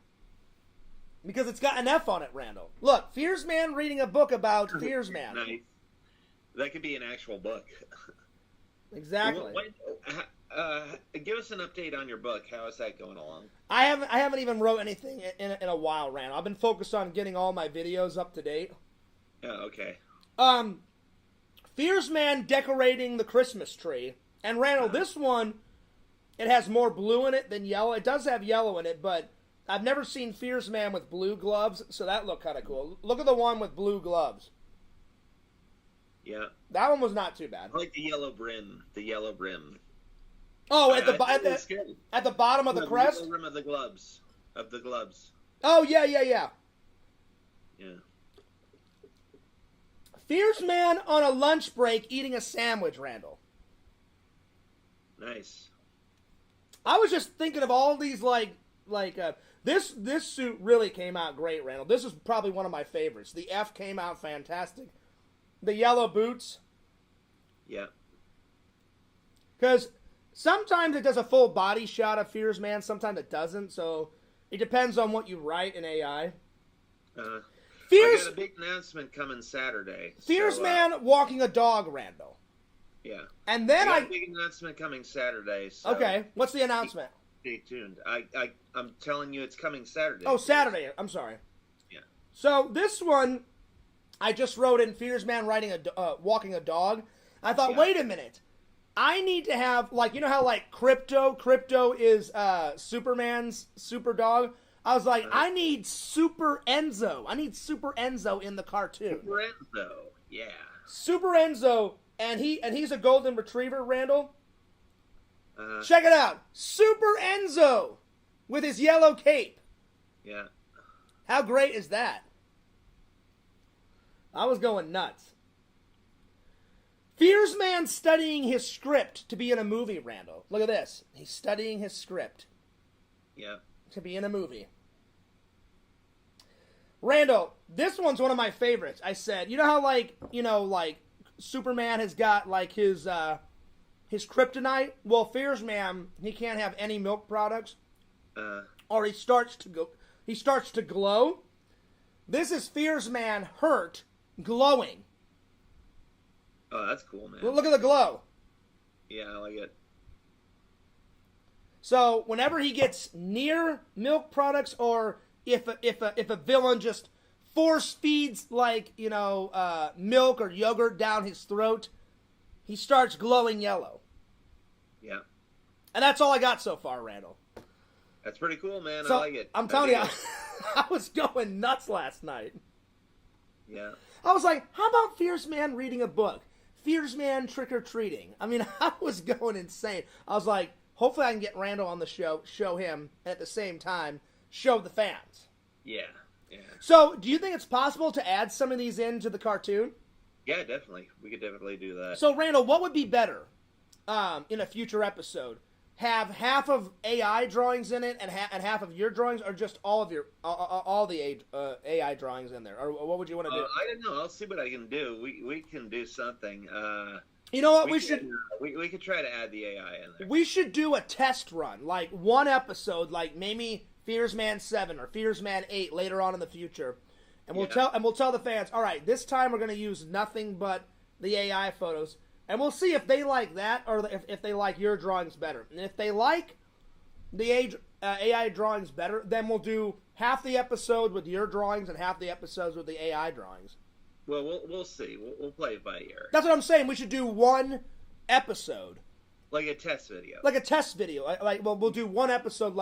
Because it's got an F on it, Randall. Look, Fears Man reading a book about Fears Man. Nice. That could be an actual book. Exactly. Give us an update on your book. How is that going along? I haven't even wrote anything in a while, Randall. I've been focused on getting all my videos up to date. Oh, okay. Fears Man decorating the Christmas tree. And Randall, this one, it has more blue in it than yellow. It does have yellow in it, but I've never seen Fears Man with blue gloves, so that looked kind of cool. Look at the one with blue gloves. Yeah. That one was not too bad. I like the yellow brim. The yellow brim. Oh, at the bottom of the crest? The rim of the gloves. Oh, yeah. Yeah. Fierce Man on a lunch break eating a sandwich, Randall. Nice. I was just thinking of all these, this suit really came out great, Randall. This is probably one of my favorites. The F came out fantastic. The yellow boots. Yeah. Because sometimes it does a full body shot of Fierce Man, sometimes it doesn't, so it depends on what you write in AI. I got a big announcement coming Saturday. Fierce Man walking a dog, Randall. Yeah. And then I got a big announcement coming Saturday. So okay, what's the announcement? Stay tuned. I'm telling you it's coming Saturday. Oh, Saturday. I'm sorry. Yeah. So this one, I just wrote in Fierce Man walking a dog. I thought, wait a minute. I need to have, you know how, Crypto is Superman's super dog? I was like, I need Super Enzo. I need Super Enzo in the cartoon. Super Enzo, yeah. Super Enzo, and he's a golden retriever, Randall. Check it out. Super Enzo with his yellow cape. Yeah. How great is that? I was going nuts. Fierce Man studying his script to be in a movie, Randall. Look at this. He's studying his script. Yeah. To be in a movie. Randall, this one's one of my favorites. I said, you know how Superman has got his kryptonite? Well, Fierce Man, he can't have any milk products. Or he starts to glow. This is Fierce Man hurt, glowing. Oh, that's cool, man. Look at the glow. Yeah, I like it. So whenever he gets near milk products, or if a villain just force feeds milk or yogurt down his throat, he starts glowing yellow. Yeah. And that's all I got so far, Randall. That's pretty cool, man. So, I like it. I'm telling you, I was going nuts last night. Yeah. I was like, how about Fierce Man reading a book? Fierce Man trick-or-treating. I mean, I was going insane. I was like, hopefully I can get Randall on the show him, and at the same time, show the fans. Yeah, yeah. So, do you think it's possible to add some of these into the cartoon? Yeah, definitely. We could definitely do that. So, Randall, what would be better in a future episode? Have half of AI drawings in it and half of your drawings, or just all of your all the AI drawings in there? Or what would you want to do? I don't know. I'll see what I can do. We can do something. You know what? We could try to add the AI in there. We should do a test run, like one episode, like maybe Fierce Man 7 or Fierce Man 8 later on in the future, and we'll tell the fans, all right, this time we're going to use nothing but the AI photos. And we'll see if they like that, or if they like your drawings better. And if they like the AI drawings better, then we'll do half the episode with your drawings and half the episodes with the AI drawings. Well, we'll see. We'll play it by ear. That's what I'm saying. We should do one episode. Like a test video. Like a test video. We'll do one episode,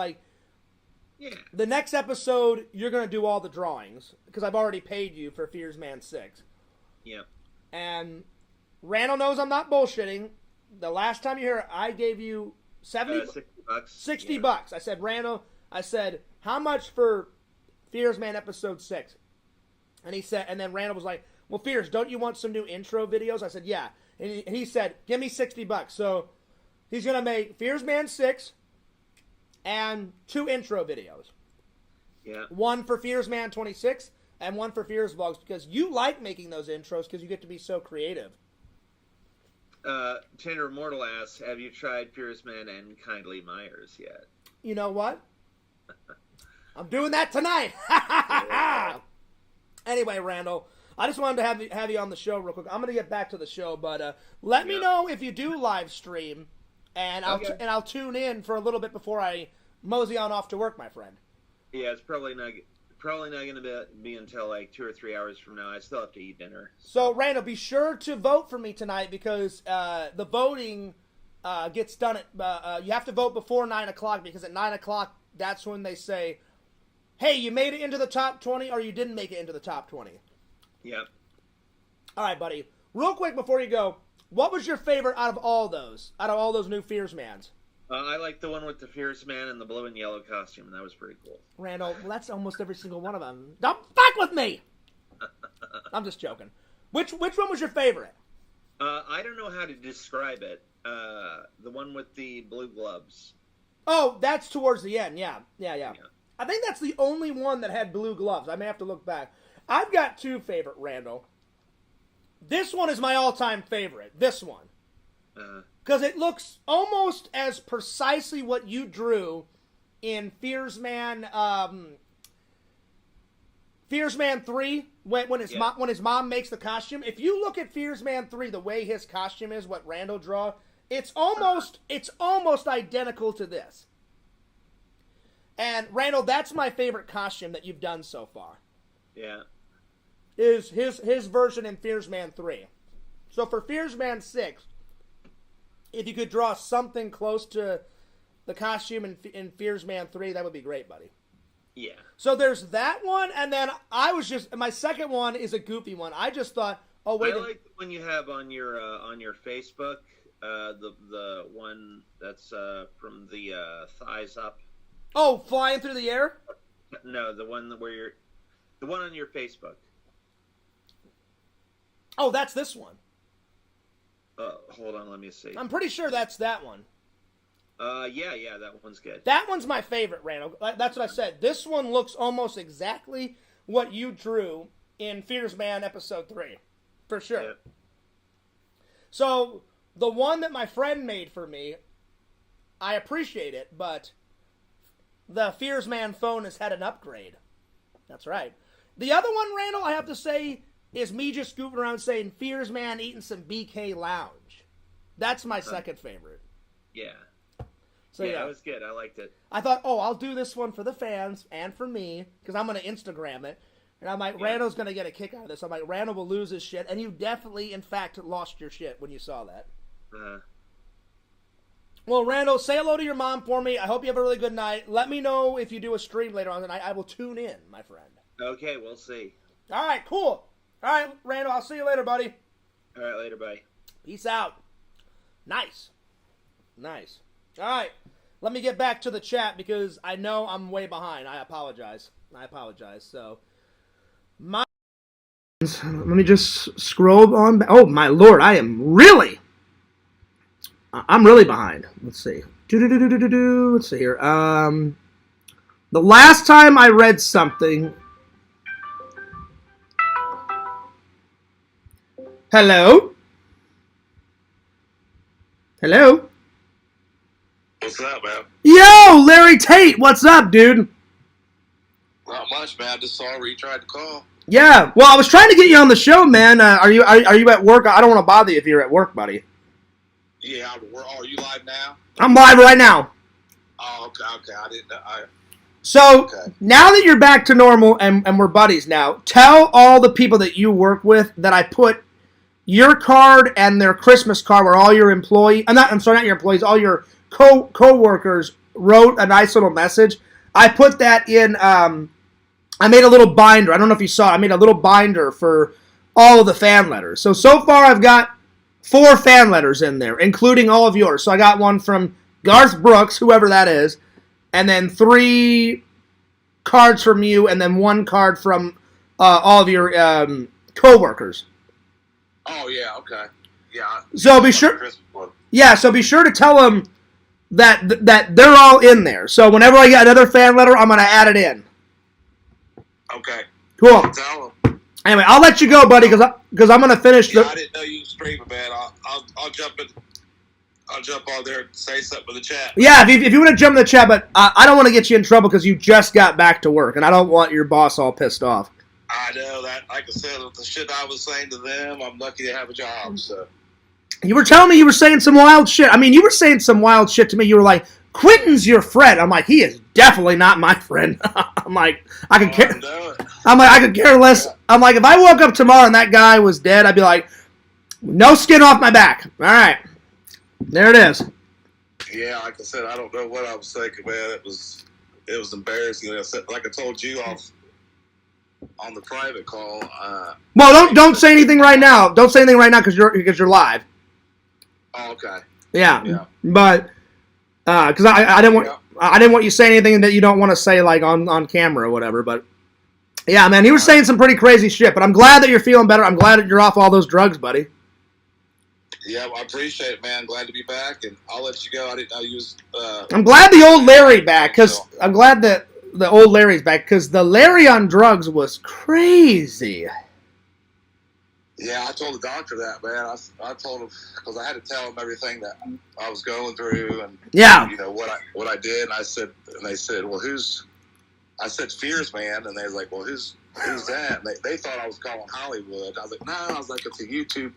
Yeah. The next episode, you're going to do all the drawings, because I've already paid you for Fierce Man 6. Yeah. And Randall knows I'm not bullshitting. The last time you were here, I gave you $60. $60. I said, Randall, how much for Fierce Man episode 6? And he said, and then Randall was like, well, Fierce, don't you want some new intro videos? I said, yeah. And he said, give me $60. So he's going to make Fierce Man 6 and 2 intro videos. Yeah. One for Fierce Man 26 and one for Fierce Vlogs, because you like making those intros because you get to be so creative. Tender Immortal asks, have you tried Fierce Man and Kindly Myers yet? You know what? I'm doing that tonight. Anyway, Randall, I just wanted to have you on the show real quick. I'm going to get back to the show, but let me know if you do live stream, and I'll tune in for a little bit before I mosey on off to work, my friend. Yeah, it's probably not going to be until like 2 or 3 hours from now. I still have to eat dinner. So, Randall, be sure to vote for me tonight, because the voting gets done at... you have to vote before 9 o'clock, because at 9 o'clock, that's when they say, hey, you made it into the top 20, or you didn't make it into the top 20. Yep. All right, buddy. Real quick before you go, what was your favorite out of all those new Fierce Mans? I like the one with the Fierce Man and the blue and yellow costume, and that was pretty cool. Randall, well, that's almost every single one of them. Don't fuck with me! I'm just joking. Which one was your favorite? I don't know how to describe it. The one with the blue gloves. Oh, that's towards the end. Yeah. I think that's the only one that had blue gloves. I may have to look back. I've got two favorite, Randall. This one is my all-time favorite. This one. Because it looks almost as precisely what you drew in Fearsman 3 when his mom makes the costume. If you look at Fearsman 3, the way his costume is, what Randall draw, it's almost identical to this. And Randall, that's my favorite costume that you've done so far. Yeah. Is his version in Fearsman 3. So for Fearsman 6, if you could draw something close to the costume in Fearsman 3, that would be great, buddy. Yeah. So there's that one, and then my second one is a goofy one. I just thought, oh wait. I like the one you have on your Facebook, the one that's from the thighs up. Oh, flying through the air? No, the one on your Facebook. Oh, that's this one. Hold on, let me see. I'm pretty sure that's that one. Yeah, that one's good. That one's my favorite, Randall. That's what I said. This one looks almost exactly what you drew in Fearsman Episode 3. For sure. Yeah. So, the one that my friend made for me, I appreciate it, but the Fearsman phone has had an upgrade. That's right. The other one, Randall, I have to say, is me just scooping around saying Fearsman eating some BK Lounge. That's my second favorite. Yeah. So yeah, that was good. I liked it. I thought, I'll do this one for the fans and for me, because I'm going to Instagram it. And I'm like, Randall's going to get a kick out of this. I'm like, Randall will lose his shit. And you definitely, in fact, lost your shit when you saw that. Well, Randall, say hello to your mom for me. I hope you have a really good night. Let me know if you do a stream later on tonight. I will tune in, my friend. Okay, we'll see. All right, cool. All right, Randall, I'll see you later, buddy. All right, later, bye. Peace out. Nice. All right, let me get back to the chat because I know I'm way behind. I apologize. So, let me just scroll on back. Oh, my Lord, I'm really behind. Let's see. Let's see here. The last time I read something. Hello? What's up, man? Yo, Larry Tate, what's up, dude? Not much, man. I just saw where you tried to call. Yeah, well, I was trying to get you on the show, man. Are you at work? I don't want to bother you if you're at work, buddy. Yeah, are you live now? I'm live right now. Oh, okay. I didn't know. So, now that you're back to normal and we're buddies now, tell all the people that you work with that I put your card and their Christmas card where all your not your employees, all your co-workers wrote a nice little message. I put that in, I made a little binder. I don't know if you saw it. I made a little binder for all of the fan letters. So far I've got 4 fan letters in there, including all of yours. So I got one from Garth Brooks, whoever that is, and then 3 cards from you, and then 1 card from all of your co-workers. Oh, yeah, okay. Yeah. So be sure. Yeah, so be sure to tell them that they're all in there. So whenever I get another fan letter, I'm going to add it in. Okay. Cool. Tell them. Anyway, I'll let you go, buddy, because I'm going to finish. I didn't know you streamed, man. I'll jump in. I'll jump on there and say something in the chat. Yeah, if you want to jump in the chat, but I don't want to get you in trouble because you just got back to work, and I don't want your boss all pissed off. I know that. Like I said, with the shit I was saying to them, I'm lucky to have a job. So. You were telling me you were saying some wild shit. I mean, you were saying some wild shit to me. You were like, Quentin's your friend. I'm like, he is definitely not my friend. I'm like, I could care. I'm like, I could care less. I'm like, if I woke up tomorrow and that guy was dead, I'd be like, no skin off my back. All right. There it is. Yeah, like I said, I don't know what I was thinking, man. It was embarrassing. Like I told you on the private call. Well, don't say anything right now. Don't say anything right now because you're live. Oh, okay. Yeah. But because I didn't want you to say anything that you don't want to say like on camera or whatever. But Yeah, man, he was saying some pretty crazy shit, but I'm glad that you're feeling better. I'm glad that you're off all those drugs, buddy. Yeah, well, I appreciate it, man. Glad to be back, and I'll let you go. I didn't know you was... I'm glad the old Larry back, because I'm glad that the old Larry's back, because the Larry on drugs was crazy. Yeah, I told the doctor that, man. I told him, because I had to tell him everything that I was going through, and yeah, you know what I did. And they said, well, who's? I said, Fears Man, and they was like, well, who's that? And they thought I was calling Hollywood. I was like, no, I was like, it's a YouTube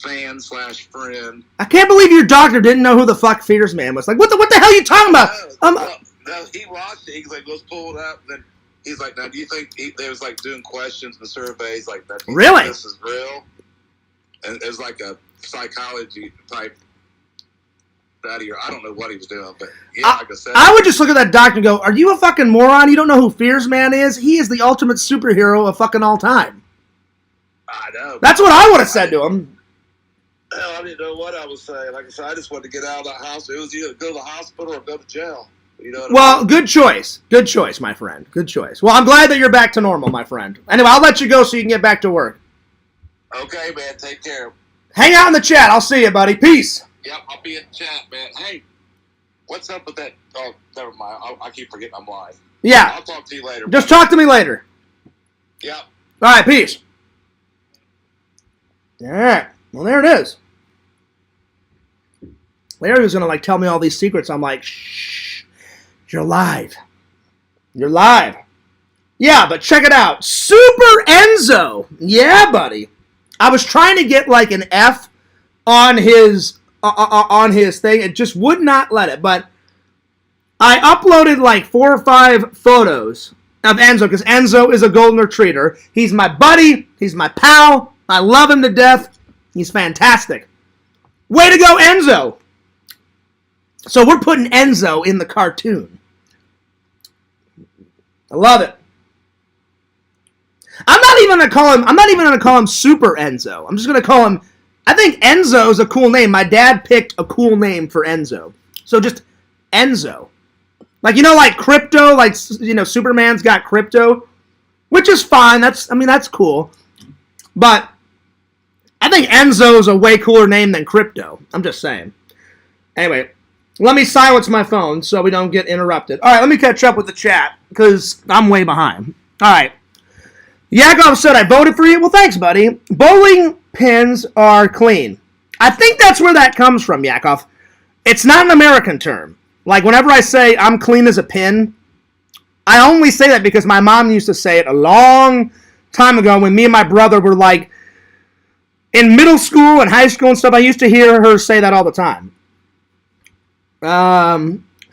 fan / friend. I can't believe your doctor didn't know who the fuck Fears Man was. Like, what the hell are you talking about? No, he watched it. He's like, let's pull it up. And then he's like, now, do you think they was like doing questions and surveys like that? Really? This is real. And it was like a psychology type study, or I don't know what he was doing, but yeah, like I said, I would just look at that doctor and go, "Are you a fucking moron? You don't know who Fears Man is? He is the ultimate superhero of fucking all time." I know. That's what I would have said to him. Hell, I didn't know what I was saying. Like I said, I just wanted to get out of that house. It was either go to the hospital or go to jail. You know what I mean? Good choice. Good choice, my friend. Good choice. Well, I'm glad that you're back to normal, my friend. Anyway, I'll let you go so you can get back to work. Okay, man. Take care. Hang out in the chat. I'll see you, buddy. Peace. Yep, I'll be in the chat, man. Hey, what's up with that? Oh, never mind. I keep forgetting I'm live. Yeah. I'll talk to you later. Just talk to me later. Yep. All right, peace. All right. Well, there it is. Larry was going to, tell me all these secrets. I'm like, shh. You're live. You're live. Yeah, but check it out. Super Enzo. Yeah, buddy. I was trying to get, an F on his thing. It just would not let it. But I uploaded, 4 or 5 photos of Enzo, because Enzo is a golden retriever. He's my buddy. He's my pal. I love him to death. He's fantastic. Way to go, Enzo. So we're putting Enzo in the cartoon. I love it. I'm not even gonna call him Super Enzo. I'm just gonna call him. I think Enzo is a cool name. My dad picked a cool name for Enzo. So just Enzo. Crypto. Superman's got crypto, which is fine. That's cool. But I think Enzo is a way cooler name than crypto. I'm just saying. Anyway. Let me silence my phone so we don't get interrupted. All right, let me catch up with the chat because I'm way behind. All right. Yakov said, I voted for you. Well, thanks, buddy. Bowling pins are clean. I think that's where that comes from, Yakov. It's not an American term. Whenever I say I'm clean as a pin, I only say that because my mom used to say it a long time ago when me and my brother were, in middle school and high school and stuff. I used to hear her say that all the time. How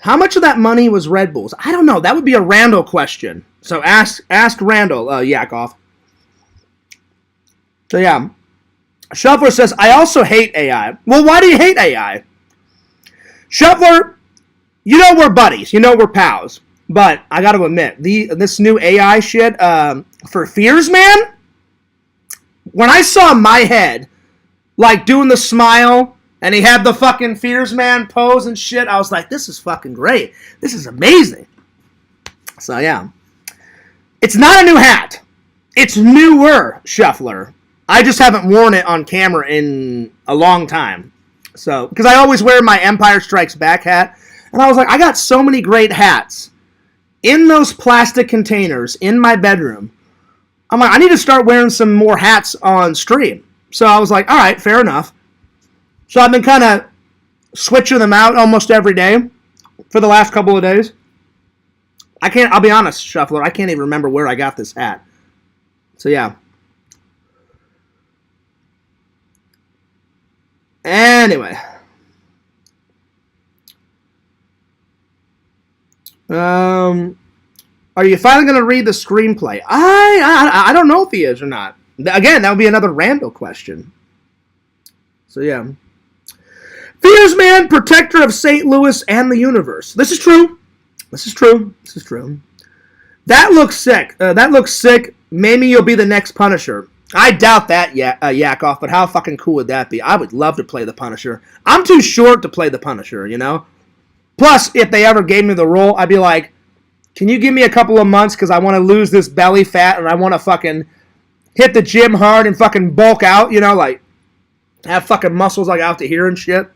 much of that money was Red Bulls? I don't know. That would be a Randall question. So ask Randall, Yakov. So yeah. Shuffler says, I also hate AI. Well, why do you hate AI? Shuffler, you know we're buddies. You know we're pals. But I got to admit, this new AI shit for Fears Man, when I saw my head, doing the smile, and he had the fucking Fears Man pose and shit, I was like, this is fucking great. This is amazing. So, yeah. It's not a new hat. It's newer, Shuffler. I just haven't worn it on camera in a long time. So, because I always wear my Empire Strikes Back hat. And I was like, I got so many great hats in those plastic containers in my bedroom. I'm like, I need to start wearing some more hats on stream. So I was like, all right, fair enough. So I've been kind of switching them out almost every day for the last couple of days. I'll be honest, Shuffler, I can't even remember where I got this hat. So yeah. Anyway. Are you finally going to read the screenplay? I don't know if he is or not. Again, that would be another Randall question. So yeah. Fears Man, protector of St. Louis and the universe. This is true. This is true. This is true. That looks sick. Maybe you'll be the next Punisher. I doubt that, Yakov, but how fucking cool would that be? I would love to play the Punisher. I'm too short to play the Punisher, you know? Plus, if they ever gave me the role, I'd be like, can you give me a couple of months because I want to lose this belly fat and I want to fucking hit the gym hard and fucking bulk out, you know, like have fucking muscles like out to here and shit.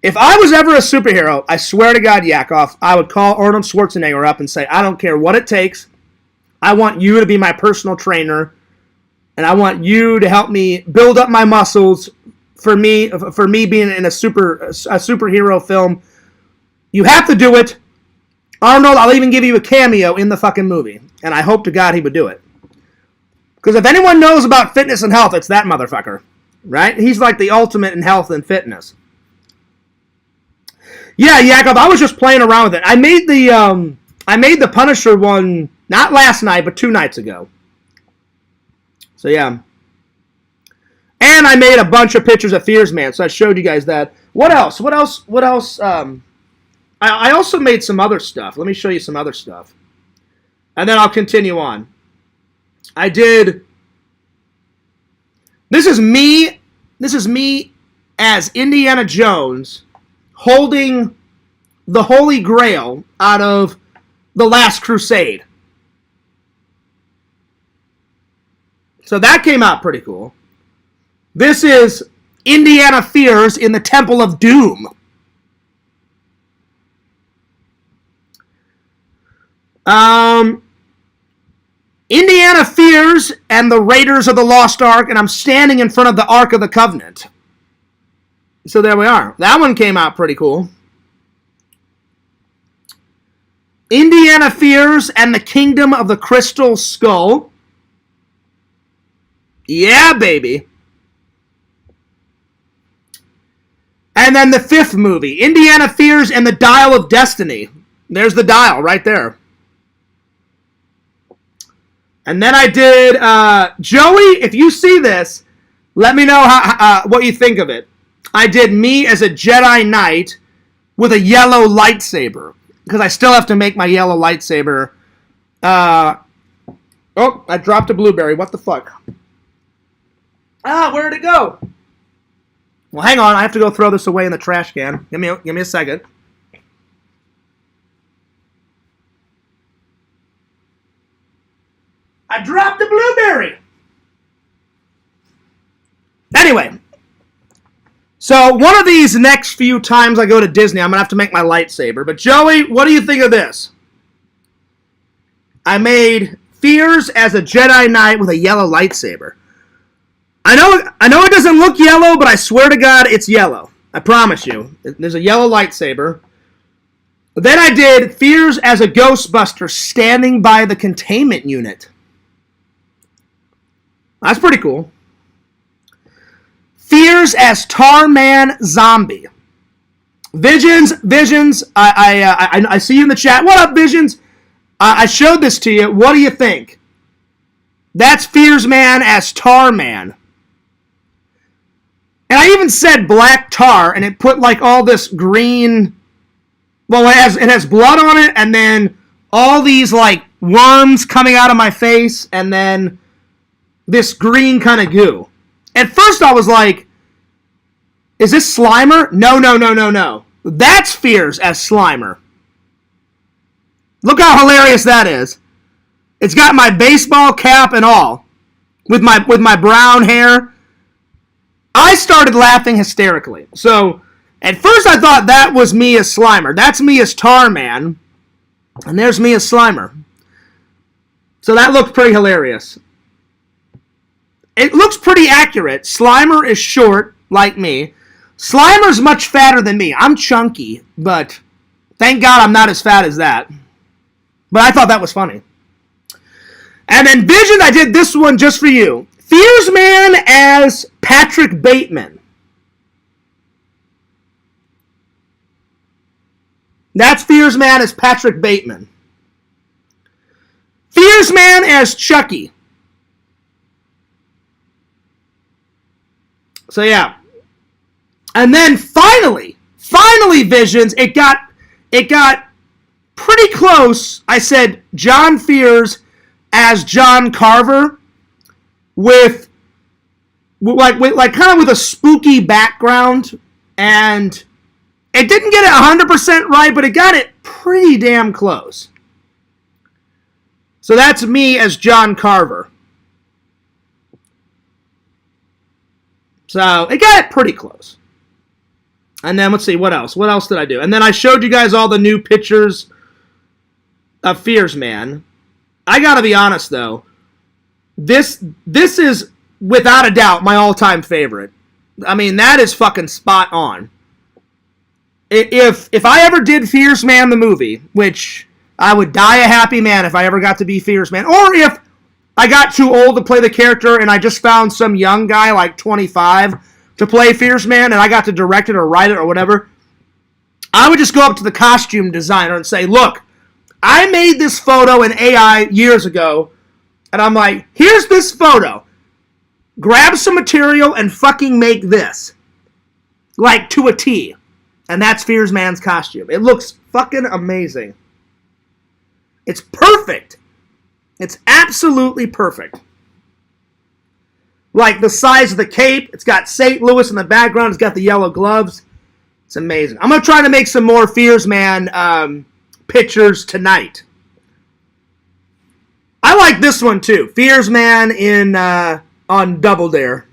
If I was ever a superhero, I swear to God, Yakov, I would call Arnold Schwarzenegger up and say, I don't care what it takes. I want you to be my personal trainer, and I want you to help me build up my muscles for me being in a superhero film. You have to do it. Arnold, I'll even give you a cameo in the fucking movie. And I hope to God he would do it. Because if anyone knows about fitness and health, it's that motherfucker. Right? He's like the ultimate in health and fitness. Yeah, Yakov, I was just playing around with it. I made the Punisher one not last night, but 2 nights ago. So yeah. And I made a bunch of pictures of Fears Man, so I showed you guys that. What else? I also made some other stuff. Let me show you some other stuff. And then I'll continue on. I did... This is me as Indiana Jones holding the Holy Grail out of The Last Crusade. So that came out pretty cool. This is Indiana Fears in the Temple of Doom. Indiana Fears and the Raiders of the Lost Ark, and I'm standing in front of the Ark of the Covenant. So there we are. That one came out pretty cool. Indiana Fears and the Kingdom of the Crystal Skull. Yeah, baby. And then the 5th movie, Indiana Fears and the Dial of Destiny. There's the dial right there. And then I did, Joey, if you see this, let me know what you think of it. I did me as a Jedi Knight with a yellow lightsaber. Because I still have to make my yellow lightsaber. Oh, I dropped a blueberry. What the fuck? Where'd it go? Well, hang on. I have to go throw this away in the trash can. Give me a second. I dropped the blueberry. Anyway. So, one of these next few times I go to Disney, I'm going to have to make my lightsaber. But, Joey, what do you think of this? I made Fears as a Jedi Knight with a yellow lightsaber. I know it doesn't look yellow, but I swear to God, it's yellow. I promise you. There's a yellow lightsaber. But then I did Fears as a Ghostbuster standing by the containment unit. That's pretty cool. Fears as Tarman Zombie. Visions, I see you in the chat. What up, Visions? I showed this to you. What do you think? That's Fears Man as Tarman. And I even said black tar, and it put like all this green... Well, it has blood on it, and then all these like worms coming out of my face, and then this green kind of goo. At first I was like, is this Slimer? No. That's Fears as Slimer. Look how hilarious that is. It's got my baseball cap and all. With my brown hair. I started laughing hysterically. So, at first I thought that was me as Slimer. That's me as Tarman. And there's me as Slimer. So that looked pretty hilarious. It looks pretty accurate. Slimer is short, like me. Slimer's much fatter than me. I'm chunky, but thank God I'm not as fat as that. But I thought that was funny. And then Vision, I did this one just for you. Fears Man as Patrick Bateman. That's Fears Man as Patrick Bateman. Fears Man as Chucky. So yeah. And then finally, Visions, it got pretty close. I said John Fears as John Carver with kind of with a spooky background, and it didn't get it 100% right, but it got it pretty damn close. So that's me as John Carver. So it got it pretty close. And then let's see, what else? What else did I do? And then I showed you guys all the new pictures of Fears Man. I gotta be honest though, this is without a doubt my all-time favorite. I mean, that is fucking spot on. If I ever did Fears Man the movie, which I would die a happy man if I ever got to be Fears Man, or if I got too old to play the character and I just found some young guy like 25 to play Fears Man and I got to direct it or write it or whatever, I would just go up to the costume designer and say, look, I made this photo in AI years ago, and I'm like, here's this photo. Grab some material and fucking make this. Like, to a T. And that's Fears Man's costume. It looks fucking amazing. It's perfect. It's absolutely perfect. Like, the size of the cape. It's got St. Louis in the background. It's got the yellow gloves. It's amazing. I'm going to try to make some more Fears Man pictures tonight. I like this one, too. Fears Man on Double Dare.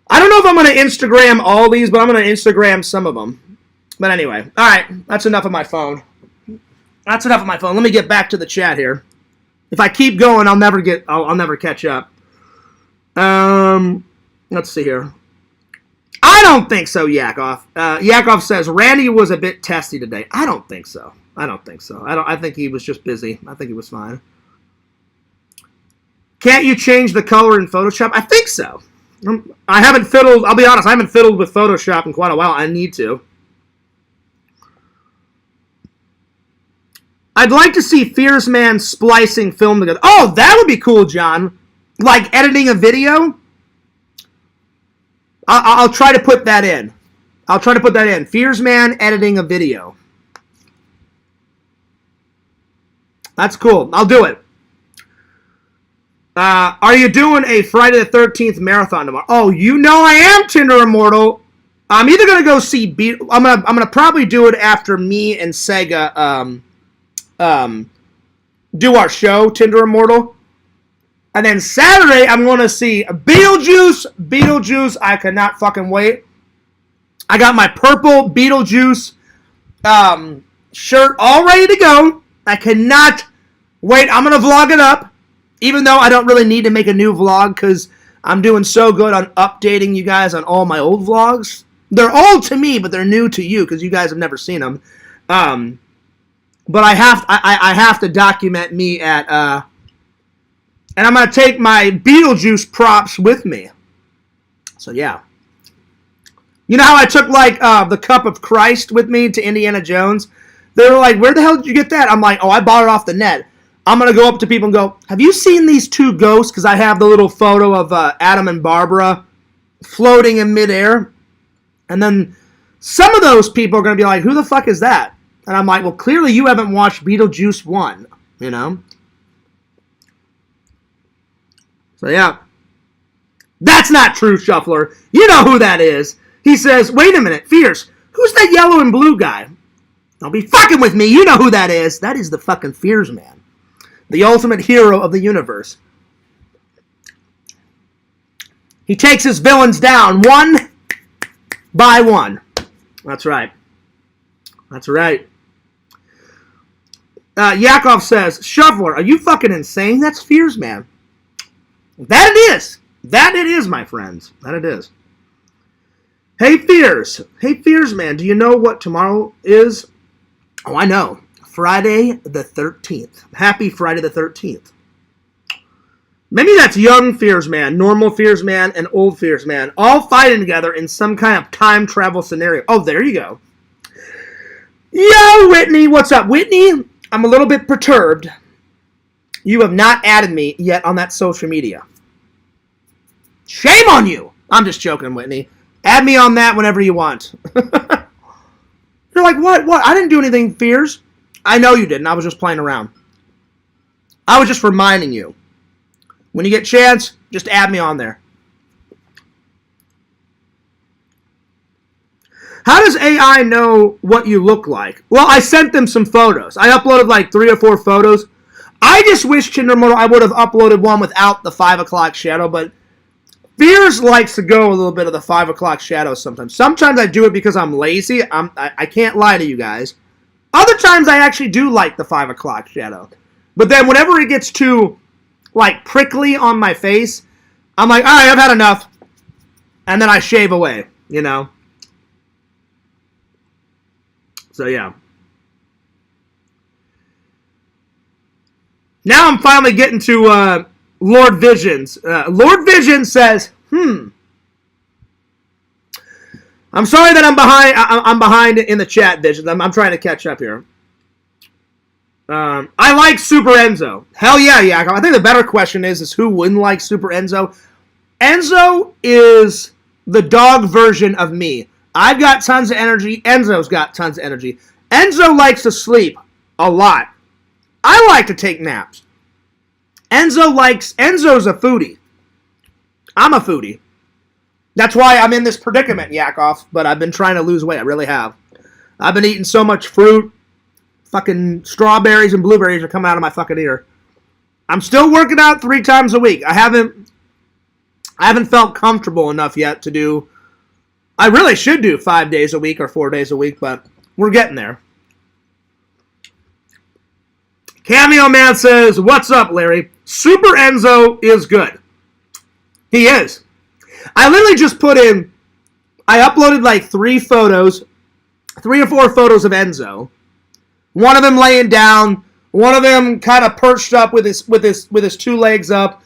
I don't know if I'm going to Instagram all these, but I'm going to Instagram some of them. But anyway, all right, that's enough of my phone. That's enough of my phone. Let me get back to the chat here. If I keep going, I'll never catch up. Let's see here. I don't think so, Yakov. Yakov says Randy was a bit testy today. I don't think so. I think he was just busy. I think he was fine. Can't you change the color in Photoshop? I think so. I haven't fiddled, I'll be honest, I haven't fiddled with Photoshop in quite a while. I need to. I'd like to see Fears Man splicing film together. Oh, that would be cool, John. Like editing a video? I'll try to put that in. Fears Man editing a video. That's cool. I'll do it. Are you doing a Friday the 13th marathon tomorrow? Oh, you know I am, Tinder Immortal. I'm either gonna go see I'm gonna probably do it after me and Sega do our show, Tinder Immortal. And then Saturday I'm gonna see Beetlejuice. Beetlejuice, I cannot fucking wait. I got my purple Beetlejuice shirt all ready to go. I cannot wait. I'm gonna vlog it up. Even though I don't really need to make a new vlog because I'm doing so good on updating you guys on all my old vlogs. They're old to me, but they're new to you because you guys have never seen them. But I have to document me at and I'm gonna take my Beetlejuice props with me. So yeah. You know how I took like the Cup of Christ with me to Indiana Jones? They were like, "Where the hell did you get that?" I'm like, "Oh, I bought it off the net." I'm going to go up to people and go, have you seen these two ghosts? Because I have the little photo of Adam and Barbara floating in midair. And then some of those people are going to be like, who the fuck is that? And I'm like, well, clearly you haven't watched Beetlejuice 1, you know? So, yeah. That's not true, Shuffler. You know who that is. He says, wait a minute, Fierce, who's that yellow and blue guy? Don't be fucking with me. You know who that is. That is the fucking Fears Man. The ultimate hero of the universe. He takes his villains down one by one. That's right. That's right. Yakov says, Shuffler, are you fucking insane? That's Fears Man. That it is. That it is, my friends. That it is. Hey, Fears. Hey, Fears Man, do you know what tomorrow is? Oh, I know. Friday the 13th. Happy Friday the 13th. Maybe that's young Fears Man, normal Fears Man, and old Fears Man, all fighting together in some kind of time travel scenario. Oh, there you go. Yo, Whitney. What's up, Whitney? I'm a little bit perturbed. You have not added me yet on that social media. Shame on you. I'm just joking, Whitney. Add me on that whenever you want. You're like, what? What? I didn't do anything, Fears. I know you didn't. I was just playing around. I was just reminding you. When you get a chance, just add me on there. How does AI know what you look like? Well, I sent them some photos. I uploaded like 3 or 4 photos. I just wish Tinder Mortal I would have uploaded one without the 5 o'clock shadow, but Fears likes to go a little bit of the 5 o'clock shadow sometimes. Sometimes I do it because I'm lazy. I can't lie to you guys. Other times I actually do like the 5 o'clock shadow. But then whenever it gets too, like, prickly on my face, I'm like, all right, I've had enough. And then I shave away, you know. So, yeah. Now I'm finally getting to Lord Visions. Lord Vision says, I'm sorry that I'm behind in the chat, Visions. I'm trying to catch up here. I like Super Enzo. Hell yeah, Yakov. I think the better question is who wouldn't like Super Enzo? Enzo is the dog version of me. I've got tons of energy. Enzo's got tons of energy. Enzo likes to sleep a lot. I like to take naps. Enzo's a foodie. I'm a foodie. That's why I'm in this predicament, Yakov, but I've been trying to lose weight. I really have. I've been eating so much fruit. Fucking strawberries and blueberries are coming out of my fucking ear. I'm still working out 3 times a week. I haven't felt comfortable enough yet to do... I really should do 5 days a week or 4 days a week, but we're getting there. Cameo Man says, what's up, Larry? Super Enzo is good. He is. I literally just I uploaded like 3 or 4 photos of Enzo. One of them laying down, one of them kind of perched up with his 2 legs up,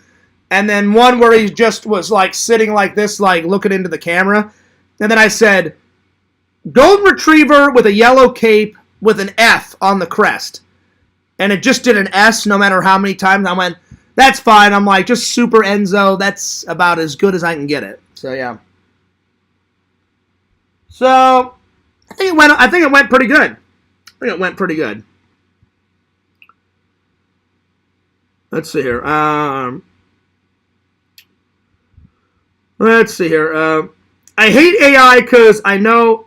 and then one where he just was like sitting like this, like looking into the camera. And then I said, Golden Retriever with a yellow cape with an F on the crest. And it just did an S no matter how many times. I went, that's fine. I'm like, just Super Enzo. That's about as good as I can get it. So, yeah. So, I think it went pretty good. Let's see here. I hate AI because I know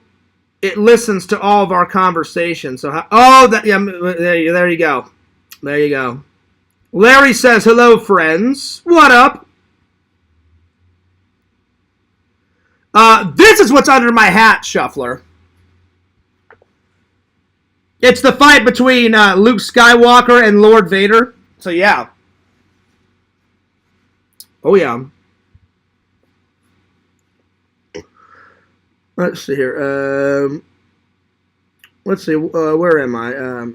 it listens to all of our conversations. So, there you go. There you go. Larry says, hello, friends. What up? This is what's under my hat, Shuffler. It's the fight between Luke Skywalker and Lord Vader. So, yeah. Oh, yeah. Let's see here. Let's see. Where am I?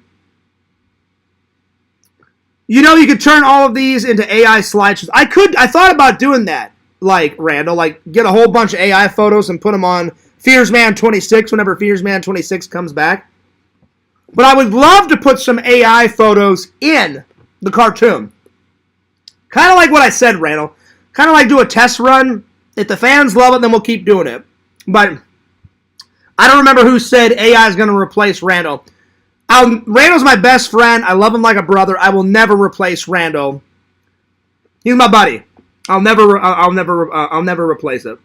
You could turn all of these into AI slideshows. I thought about doing that, like, Randall. Like, get a whole bunch of AI photos and put them on Fearsman 26 whenever Fearsman 26 comes back. But I would love to put some AI photos in the cartoon. Kind of like what I said, Randall. Kind of like do a test run. If the fans love it, then we'll keep doing it. But I don't remember who said AI is going to replace Randall. Randall's my best friend. I love him like a brother. I will never replace Randall. He's my buddy. I'll never replace it.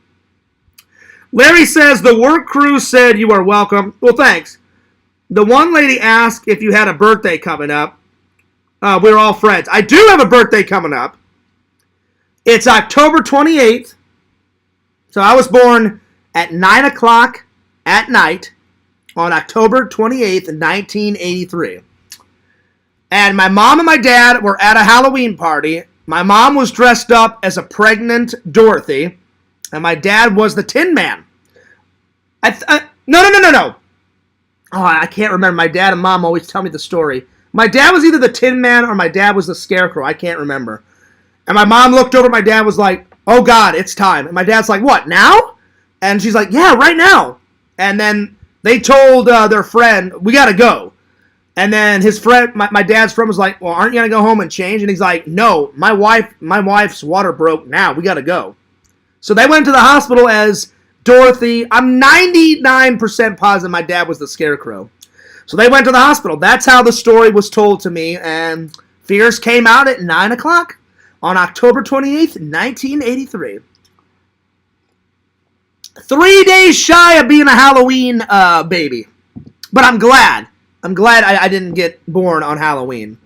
Larry says the work crew said you are welcome. Well, thanks. The one lady asked if you had a birthday coming up. We're all friends. I do have a birthday coming up. It's October 28th. So I was born at 9 o'clock at night on October 28th, 1983. And my mom and my dad were at a Halloween party. My mom was dressed up as a pregnant Dorothy. And my dad was the Tin Man. No. Oh, I can't remember. My dad and mom always tell me the story. My dad was either the Tin Man or my dad was the Scarecrow. I can't remember. And my mom looked over. My dad was like, oh, God, it's time. And my dad's like, what, now? And she's like, yeah, right now. And then they told their friend, we got to go. And then his friend, my dad's friend was like, well, aren't you going to go home and change? And he's like, no, my wife's water broke now. We got to go. So they went to the hospital as Dorothy. I'm 99% positive my dad was the Scarecrow. So they went to the hospital. That's how the story was told to me. And Fears came out at 9 o'clock on October 28th, 1983. 3 days shy of being a Halloween baby. But I'm glad. I'm glad I didn't get born on Halloween.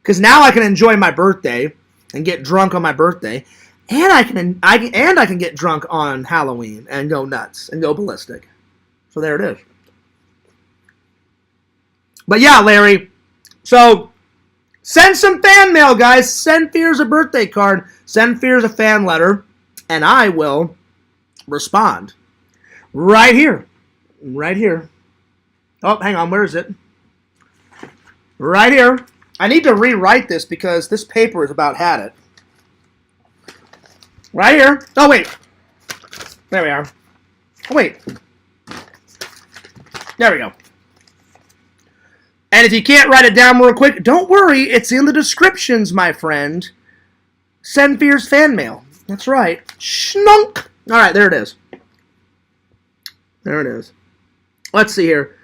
Because now I can enjoy my birthday and get drunk on my birthday, and I can get drunk on Halloween and go nuts and go ballistic. So there it is. But yeah, Larry. So send some fan mail, guys. Send Fears a birthday card. Send Fears a fan letter, and I will respond. Right here. Right here. Oh, hang on. Where is it? Right here. I need to rewrite this because this paper is about had it. Right here. Oh, wait. There we are. Oh, wait. There we go. And if you can't write it down real quick, don't worry. It's in the descriptions, my friend. Send Fears fan mail. That's right. Schnunk. All right, there it is. There it is. Let's see here.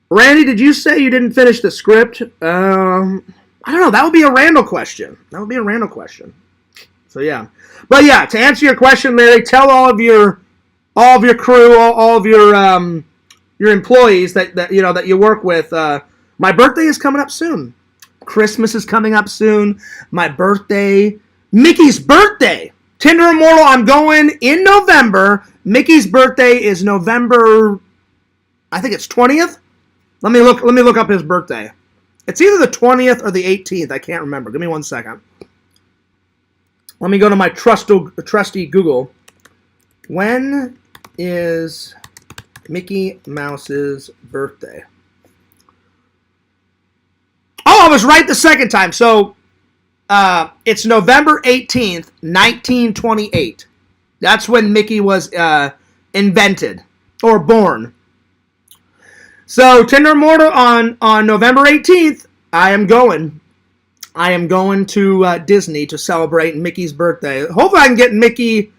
Randy, did you say you didn't finish the script? I don't know. That would be a Randall question. That would be a Randall question. So yeah. But yeah, to answer your question, Larry, tell all of your crew, all of your employees that you work with. My birthday is coming up soon. Christmas is coming up soon. My birthday, Mickey's birthday. Tinder Immortal, I'm going in November. Mickey's birthday is November, I think it's 20th. Let me look up his birthday. It's either the 20th or the 18th. I can't remember. Give me 1 second. Let me go to my trusty Google. When is Mickey Mouse's birthday? Oh, I was right the second time. So it's November 18th, 1928. That's when Mickey was invented or born. So Tinder Immortal on November 18th, I am going to Disney to celebrate Mickey's birthday. Hopefully I can get Mickey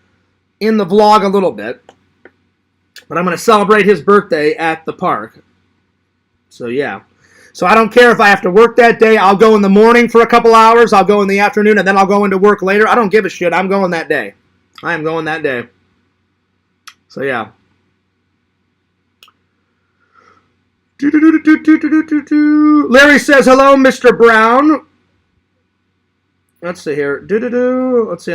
in the vlog a little bit. But I'm going to celebrate his birthday at the park. So yeah. So I don't care if I have to work that day. I'll go in the morning for a couple hours. I'll go in the afternoon, and then I'll go into work later. I don't give a shit. I'm going that day. I am going that day. So yeah. Larry says, hello, Mr. Brown. Let's see here. Let's see.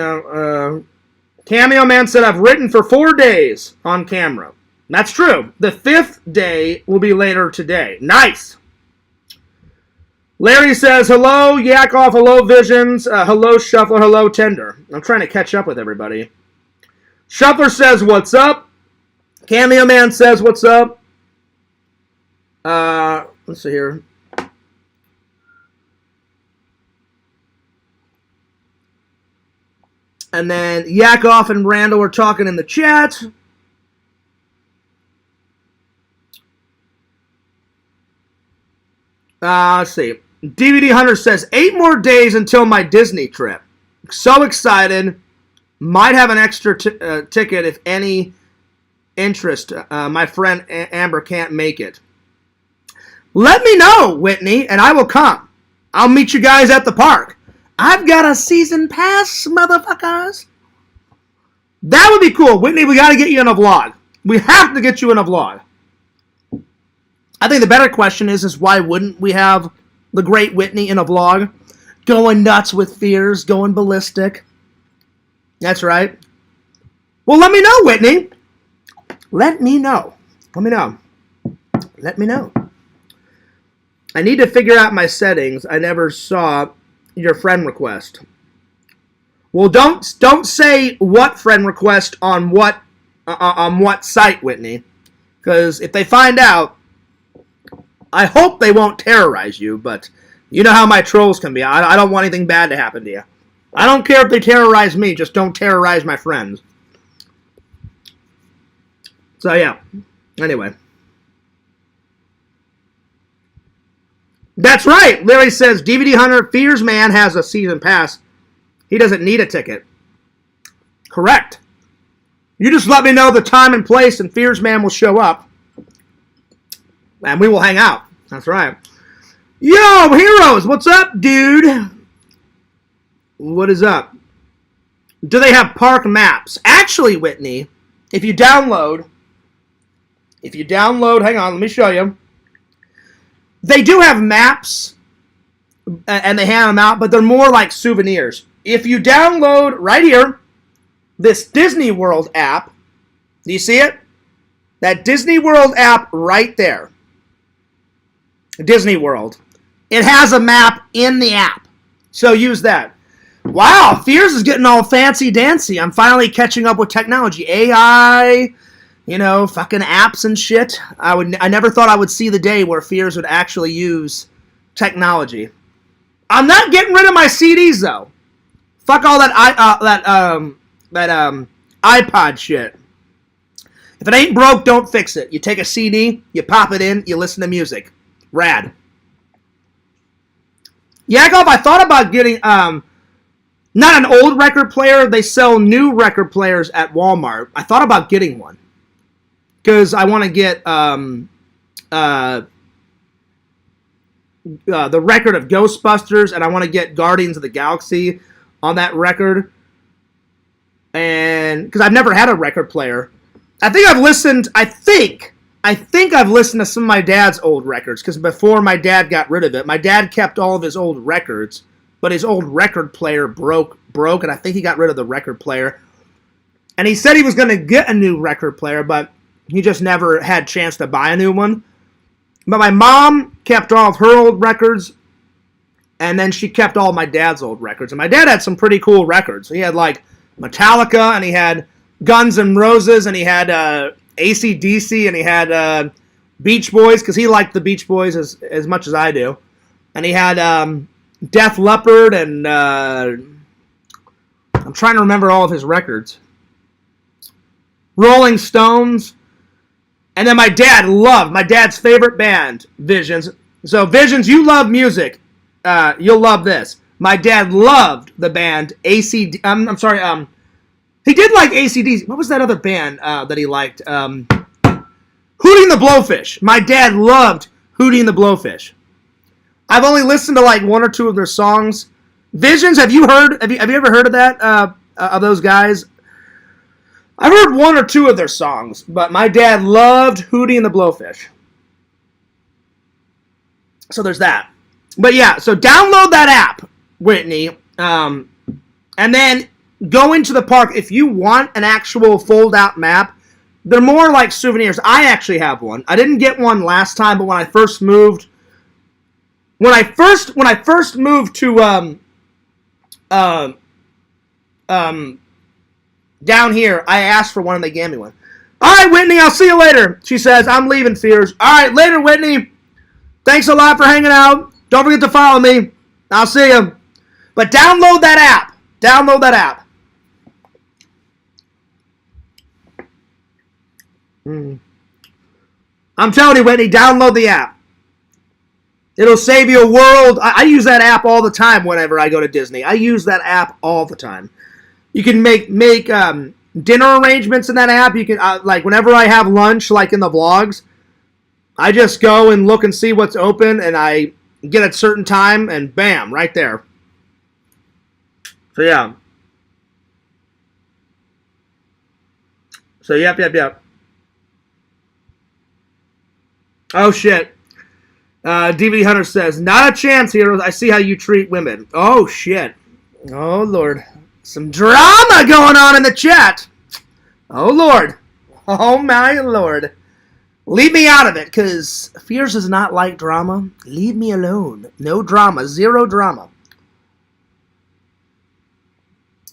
Cameo Man said, I've written for 4 days on camera. That's true. The 5th day will be later today. Nice. Larry says, hello, Yakov, hello, Visions, hello, Shuffler, hello, Tender. I'm trying to catch up with everybody. Shuffler says, what's up? Cameo Man says, what's up? Let's see here. And then Yakov and Randall are talking in the chat. Let's see. DVD Hunter says, 8 more days until my Disney trip. So excited. Might have an extra ticket if any interest. My friend Amber can't make it. Let me know, Whitney, and I will come. I'll meet you guys at the park. I've got a season pass, motherfuckers. That would be cool. Whitney, we got to get you in a vlog. We have to get you in a vlog. I think the better question is why wouldn't we have the great Whitney in a vlog? Going nuts with fears, going ballistic. That's right. Well, let me know, Whitney. Let me know. Let me know. Let me know. I need to figure out my settings. I never saw your friend request. Well, don't say what friend request on what site, Whitney, because if they find out, I hope they won't terrorize you. But you know how my trolls can be. I don't want anything bad to happen to you. I don't care if they terrorize me. Just don't terrorize my friends. So yeah. Anyway. That's right. Larry says, DVD Hunter, Fears Man has a season pass. He doesn't need a ticket. Correct. You just let me know the time and place, and Fears Man will show up. And we will hang out. That's right. Yo, heroes, what's up, dude? What is up? Do they have park maps? Actually, Whitney, if you download, hang on, let me show you. They do have maps and they hand them out, but they're more like souvenirs. If you download right here this Disney World app, do you see it? That Disney World app right there. Disney World. It has a map in the app. So use that. Wow, Fears is getting all fancy dancy. I'm finally catching up with technology. AI, fucking apps and shit. I never thought I would see the day where Fears would actually use technology. I'm not getting rid of my CDs though. Fuck all that iPod shit. If it ain't broke, don't fix it. You take a CD, you pop it in, you listen to music. Rad. Yakov, I thought about getting not an old record player. They sell new record players at Walmart. I thought about getting one because I want to get the record of Ghostbusters, and I want to get Guardians of the Galaxy on that record. And because I've never had a record player, I think I've listened to some of my dad's old records, because before my dad got rid of it, my dad kept all of his old records, but his old record player broke, and I think he got rid of the record player. And he said he was going to get a new record player, but he just never had a chance to buy a new one. But my mom kept all of her old records, and then she kept all of my dad's old records. And my dad had some pretty cool records. He had like Metallica, and he had Guns N' Roses, and he had AC/DC, and he had Beach Boys, because he liked the Beach Boys as much as I do. And he had Def Leppard, and I'm trying to remember all of his records. Rolling Stones. And then my dad's favorite band, Visions. So Visions, you love music. You'll love this. My dad loved the band he did like AC/DC. What was that other band that he liked? Hootie and the Blowfish. My dad loved Hootie and the Blowfish. I've only listened to like one or two of their songs. Visions, have you ever heard of that? Of those guys? I've heard one or two of their songs, but my dad loved Hootie and the Blowfish. So there's that. But yeah, so download that app, Whitney, and then go into the park. If you want an actual fold-out map, they're more like souvenirs. I actually have one. I didn't get one last time, but when I first moved to down here, I asked for one and they gave me one. All right, Whitney, I'll see you later. She says, I'm leaving, Fears. All right, later, Whitney. Thanks a lot for hanging out. Don't forget to follow me. I'll see you. But download that app. Download that app. I'm telling you, Whitney, download the app. It'll save you a world. I use that app all the time whenever I go to Disney. I use that app all the time. You can make dinner arrangements in that app. You can like whenever I have lunch, like in the vlogs, I just go and look and see what's open, and I get at a certain time, and bam, right there. So yeah. So yep. Oh shit. DVD Hunter says, not a chance, heroes. I see how you treat women. Oh shit. Oh lord. Some drama going on in the chat. Oh, Lord. Oh, my Lord. Leave me out of it, because Fears does not like drama. Leave me alone. No drama. Zero drama.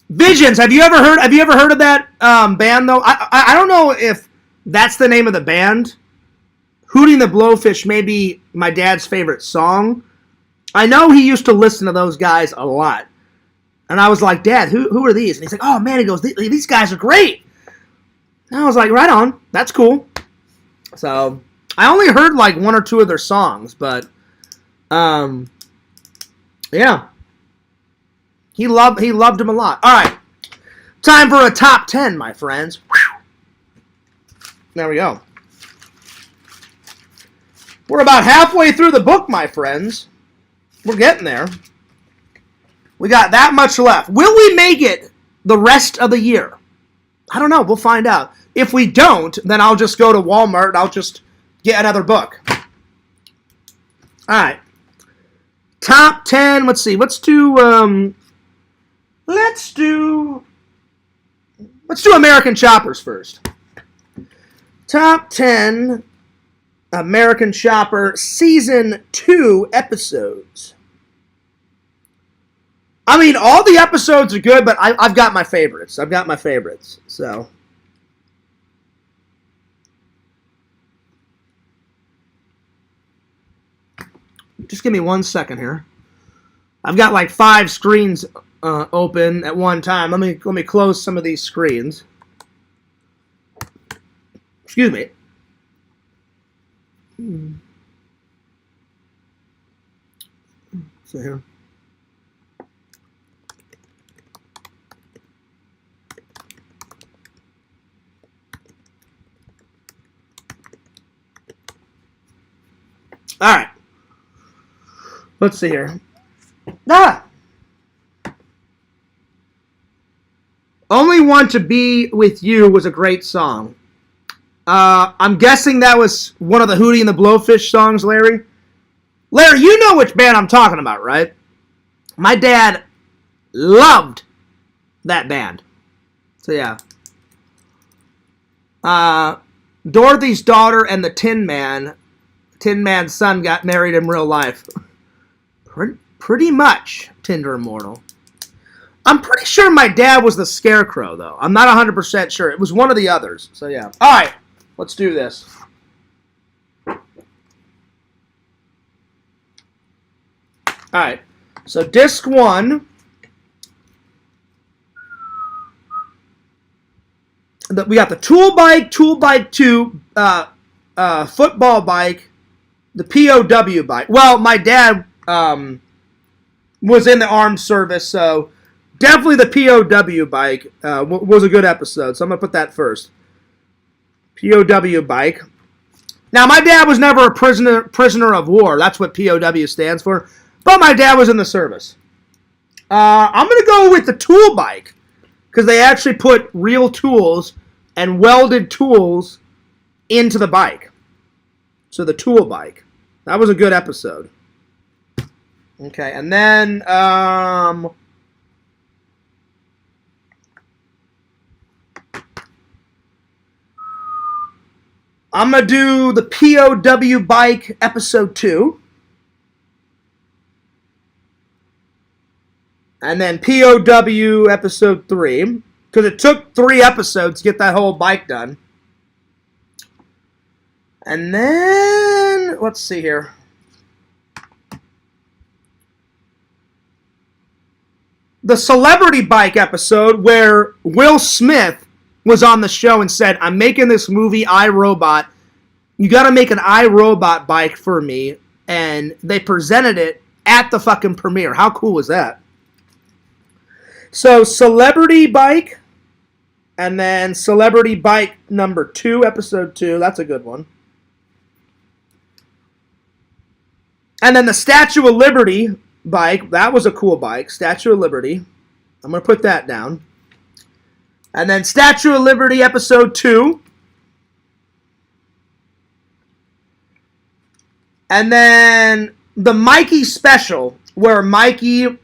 Visions. Have you ever heard of that band, though? I don't know if that's the name of the band. Hootie and the Blowfish may be my dad's favorite song. I know he used to listen to those guys a lot. And I was like, Dad, who are these? And he's like, oh, man, he goes, these guys are great. And I was like, right on. That's cool. So I only heard like one or two of their songs, but yeah. He loved him a lot. All right. Time for a top 10, my friends. There we go. We're about halfway through the book, my friends. We're getting there. We got that much left. Will we make it the rest of the year? I don't know. We'll find out. If we don't, then I'll just go to Walmart and I'll just get another book. All right. Top 10. Let's see. Let's do American Choppers first. Top 10 American Chopper Season 2 episodes. I mean, all the episodes are good, but I've got my favorites. So. Just give me 1 second here. I've got like 5 screens open at one time. Let me close some of these screens. Excuse me. So here. All right. Let's see here. Only Want to Be With You was a great song. I'm guessing that was one of the Hootie and the Blowfish songs, Larry. Larry, you know which band I'm talking about, right? My dad loved that band. So, yeah. Dorothy's daughter and the Tin Man's son got married in real life. Pretty much Tinder Immortal. I'm pretty sure my dad was the Scarecrow, though. I'm not 100% sure. It was one of the others. So, yeah. All right. Let's do this. All right. So, disc 1. We got the tool bike 2, football bike, the POW bike. Well, my dad was in the armed service, so definitely the POW bike was a good episode. So I'm going to put that first. POW bike. Now, my dad was never a prisoner of war. That's what POW stands for. But my dad was in the service. I'm going to go with the tool bike because they actually put real tools and welded tools into the bike. So the tool bike. That was a good episode. Okay, and then I'm going to do the POW bike episode 2. And then POW episode 3. Because it took 3 episodes to get that whole bike done. And then, let's see here. The celebrity bike episode where Will Smith was on the show and said, I'm making this movie, iRobot. You got to make an iRobot bike for me. And they presented it at the fucking premiere. How cool was that? So, celebrity bike. And then celebrity bike number 2, episode 2. That's a good one. And then the Statue of Liberty bike. That was a cool bike. Statue of Liberty. I'm going to put that down. And then Statue of Liberty episode 2. And then the Mikey special, where Mikey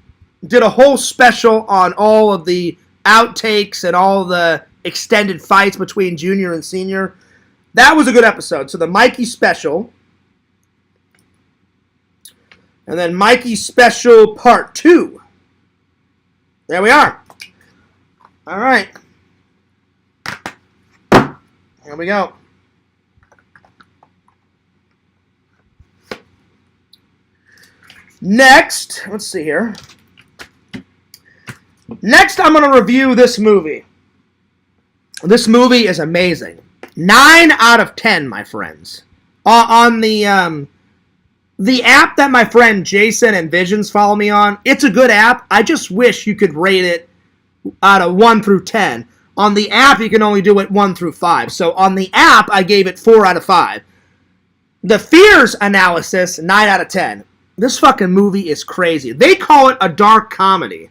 did a whole special on all of the outtakes and all the extended fights between Junior and Senior. That was a good episode. So the Mikey special. And then Mikey Special Part 2. There we are. All right. Here we go. Next, let's see here. Next, I'm going to review this movie. This movie is amazing. 9 out of 10, my friends. On the app that my friend Jason and Visions follow me on, it's a good app. I just wish you could rate it out of 1 through 10. On the app, you can only do it 1 through 5. So on the app, I gave it 4 out of 5. The Fears analysis, 9 out of 10. This fucking movie is crazy. They call it a dark comedy.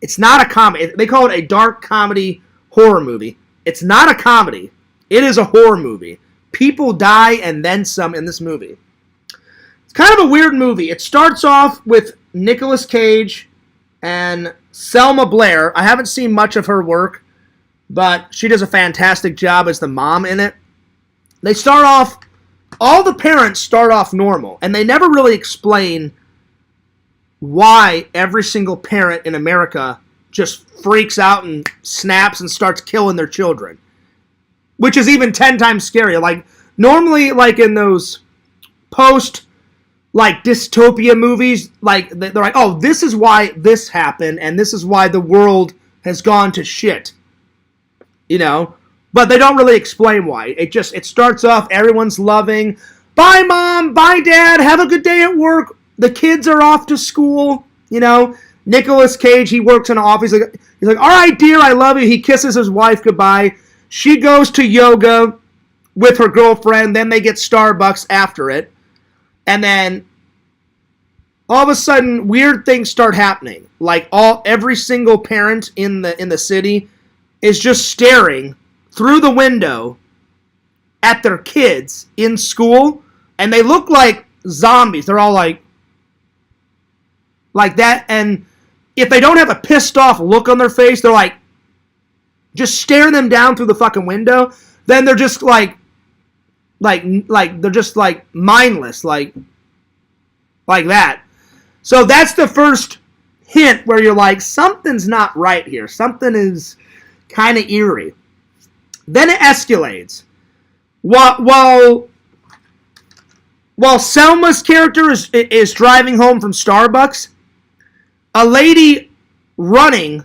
It's not a comedy. They call it a dark comedy horror movie. It's not a comedy. It is a horror movie. People die and then some in this movie. It's kind of a weird movie. It starts off with Nicolas Cage and Selma Blair. I haven't seen much of her work, but she does a fantastic job as the mom in it. They start off, all the parents start off normal, and they never really explain why every single parent in America just freaks out and snaps and starts killing their children, which is even 10 times scarier. Like, normally, like in those post, like, dystopia movies, like, they're like, oh, this is why this happened, and this is why the world has gone to shit, you know? But they don't really explain why. It starts off, everyone's loving, bye, Mom, bye, Dad, have a good day at work, the kids are off to school, you know? Nicolas Cage, he works in an office, he's like, all right, dear, I love you. He kisses his wife goodbye. She goes to yoga with her girlfriend, then they get Starbucks after it. And then all of a sudden, weird things start happening. Like every single parent in the city is just staring through the window at their kids in school, and they look like zombies. They're all like that. And if they don't have a pissed off look on their face, they're like just staring them down through the fucking window. Then they're just like they're just like mindless, like that. So that's the first hint where you're like, something's not right here. Something is kind of eerie. Then it escalates. While Selma's character is driving home from Starbucks, a lady running,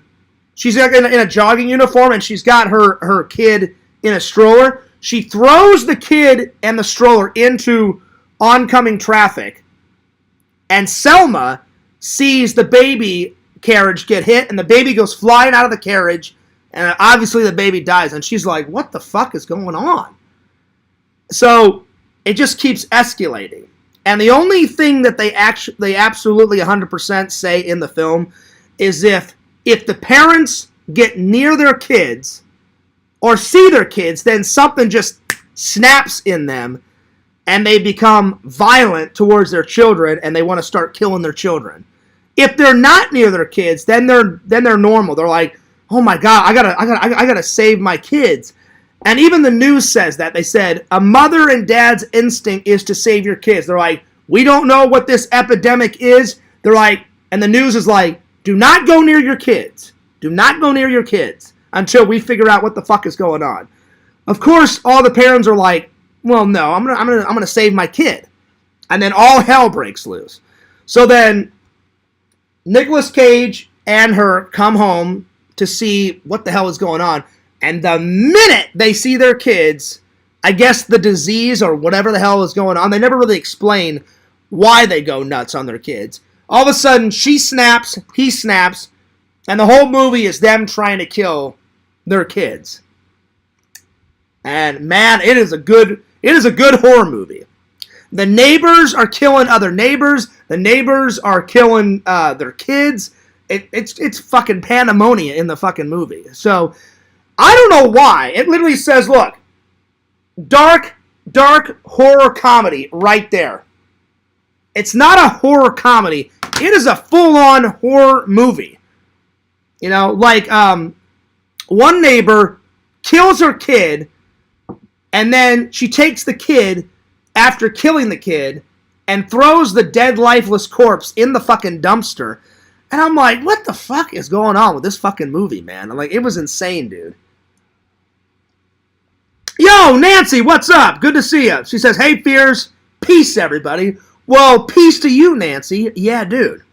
she's like in a jogging uniform, and she's got her kid in a stroller. She throws the kid and the stroller into oncoming traffic, and Selma sees the baby carriage get hit, and the baby goes flying out of the carriage, and obviously the baby dies, and she's like, what the fuck is going on? So it just keeps escalating. And the only thing that they absolutely 100% say in the film is if the parents get near their kids or see their kids, then something just snaps in them and they become violent towards their children and they want to start killing their children. If they're not near their kids, then they're normal. They're like, oh my God, I gotta save my kids. And even the news says that. They said, a mother and dad's instinct is to save your kids. They're like, we don't know what this epidemic is. They're like, and the news is like, do not go near your kids. Do not go near your kids until we figure out what the fuck is going on. Of course, all the parents are like, well, no, I'm gonna save my kid. And then all hell breaks loose. So then Nicolas Cage and her come home to see what the hell is going on. And the minute they see their kids, I guess the disease or whatever the hell is going on, they never really explain why they go nuts on their kids. All of a sudden, she snaps, he snaps, and the whole movie is them trying to kill their kids. And man, it is a good horror movie. The neighbors are killing other neighbors. The neighbors are killing their kids. It's fucking pandemonium in the fucking movie. So I don't know why. It literally says, look, dark horror comedy right there. It's not a horror comedy. It is a full-on horror movie. You know, like one neighbor kills her kid, and then she takes the kid after killing the kid and throws the dead, lifeless corpse in the fucking dumpster. And I'm like, what the fuck is going on with this fucking movie, man? I'm like, it was insane, dude. Yo, Nancy, what's up? Good to see you. She says, hey, Fears. Peace, everybody. Well, peace to you, Nancy. Yeah, dude.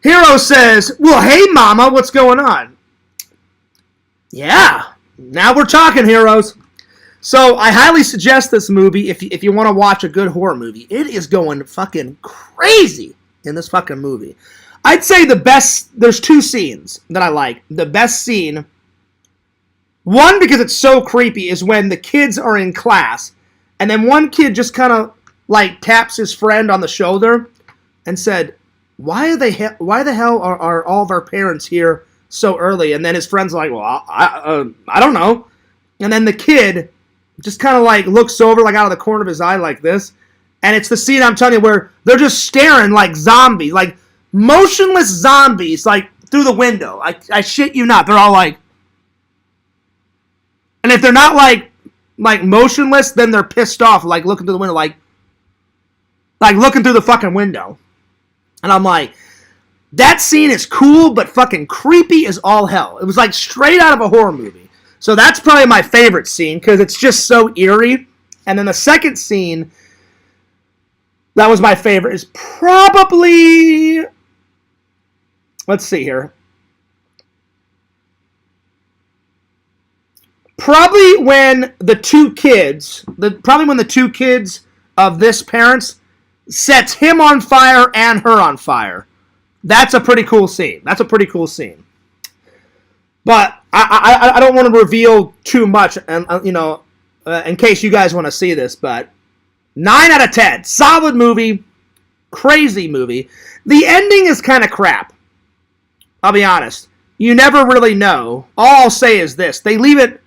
Hero says, well, hey, Mama, what's going on? Yeah, now we're talking, heroes. So I highly suggest this movie if you want to watch a good horror movie. It is going fucking crazy in this fucking movie. I'd say there's two scenes that I like. The best scene, one, because it's so creepy, is when the kids are in class, and then one kid just kind of like taps his friend on the shoulder and said, why the hell are all of our parents here so early? And then his friend's like, well, I don't know. And then the kid just kind of like looks over like out of the corner of his eye like this. And it's the scene I'm telling you where they're just staring like zombies. Like motionless zombies, like, through the window. I shit you not. They're all like... And if they're not, like motionless, then they're pissed off, like, looking through the window, like looking through the fucking window. And I'm like, that scene is cool, but fucking creepy as all hell. It was, like, straight out of a horror movie. So that's probably my favorite scene, because it's just so eerie. And then the second scene... that was my favorite. Is probably... let's see here. Probably when the two kids of this parents sets him on fire and her on fire. That's a pretty cool scene. But I don't want to reveal too much, and in case you guys want to see this, but 9 out of 10. Solid movie. Crazy movie. The ending is kind of crap. I'll be honest. You never really know. All I'll say is this. They leave it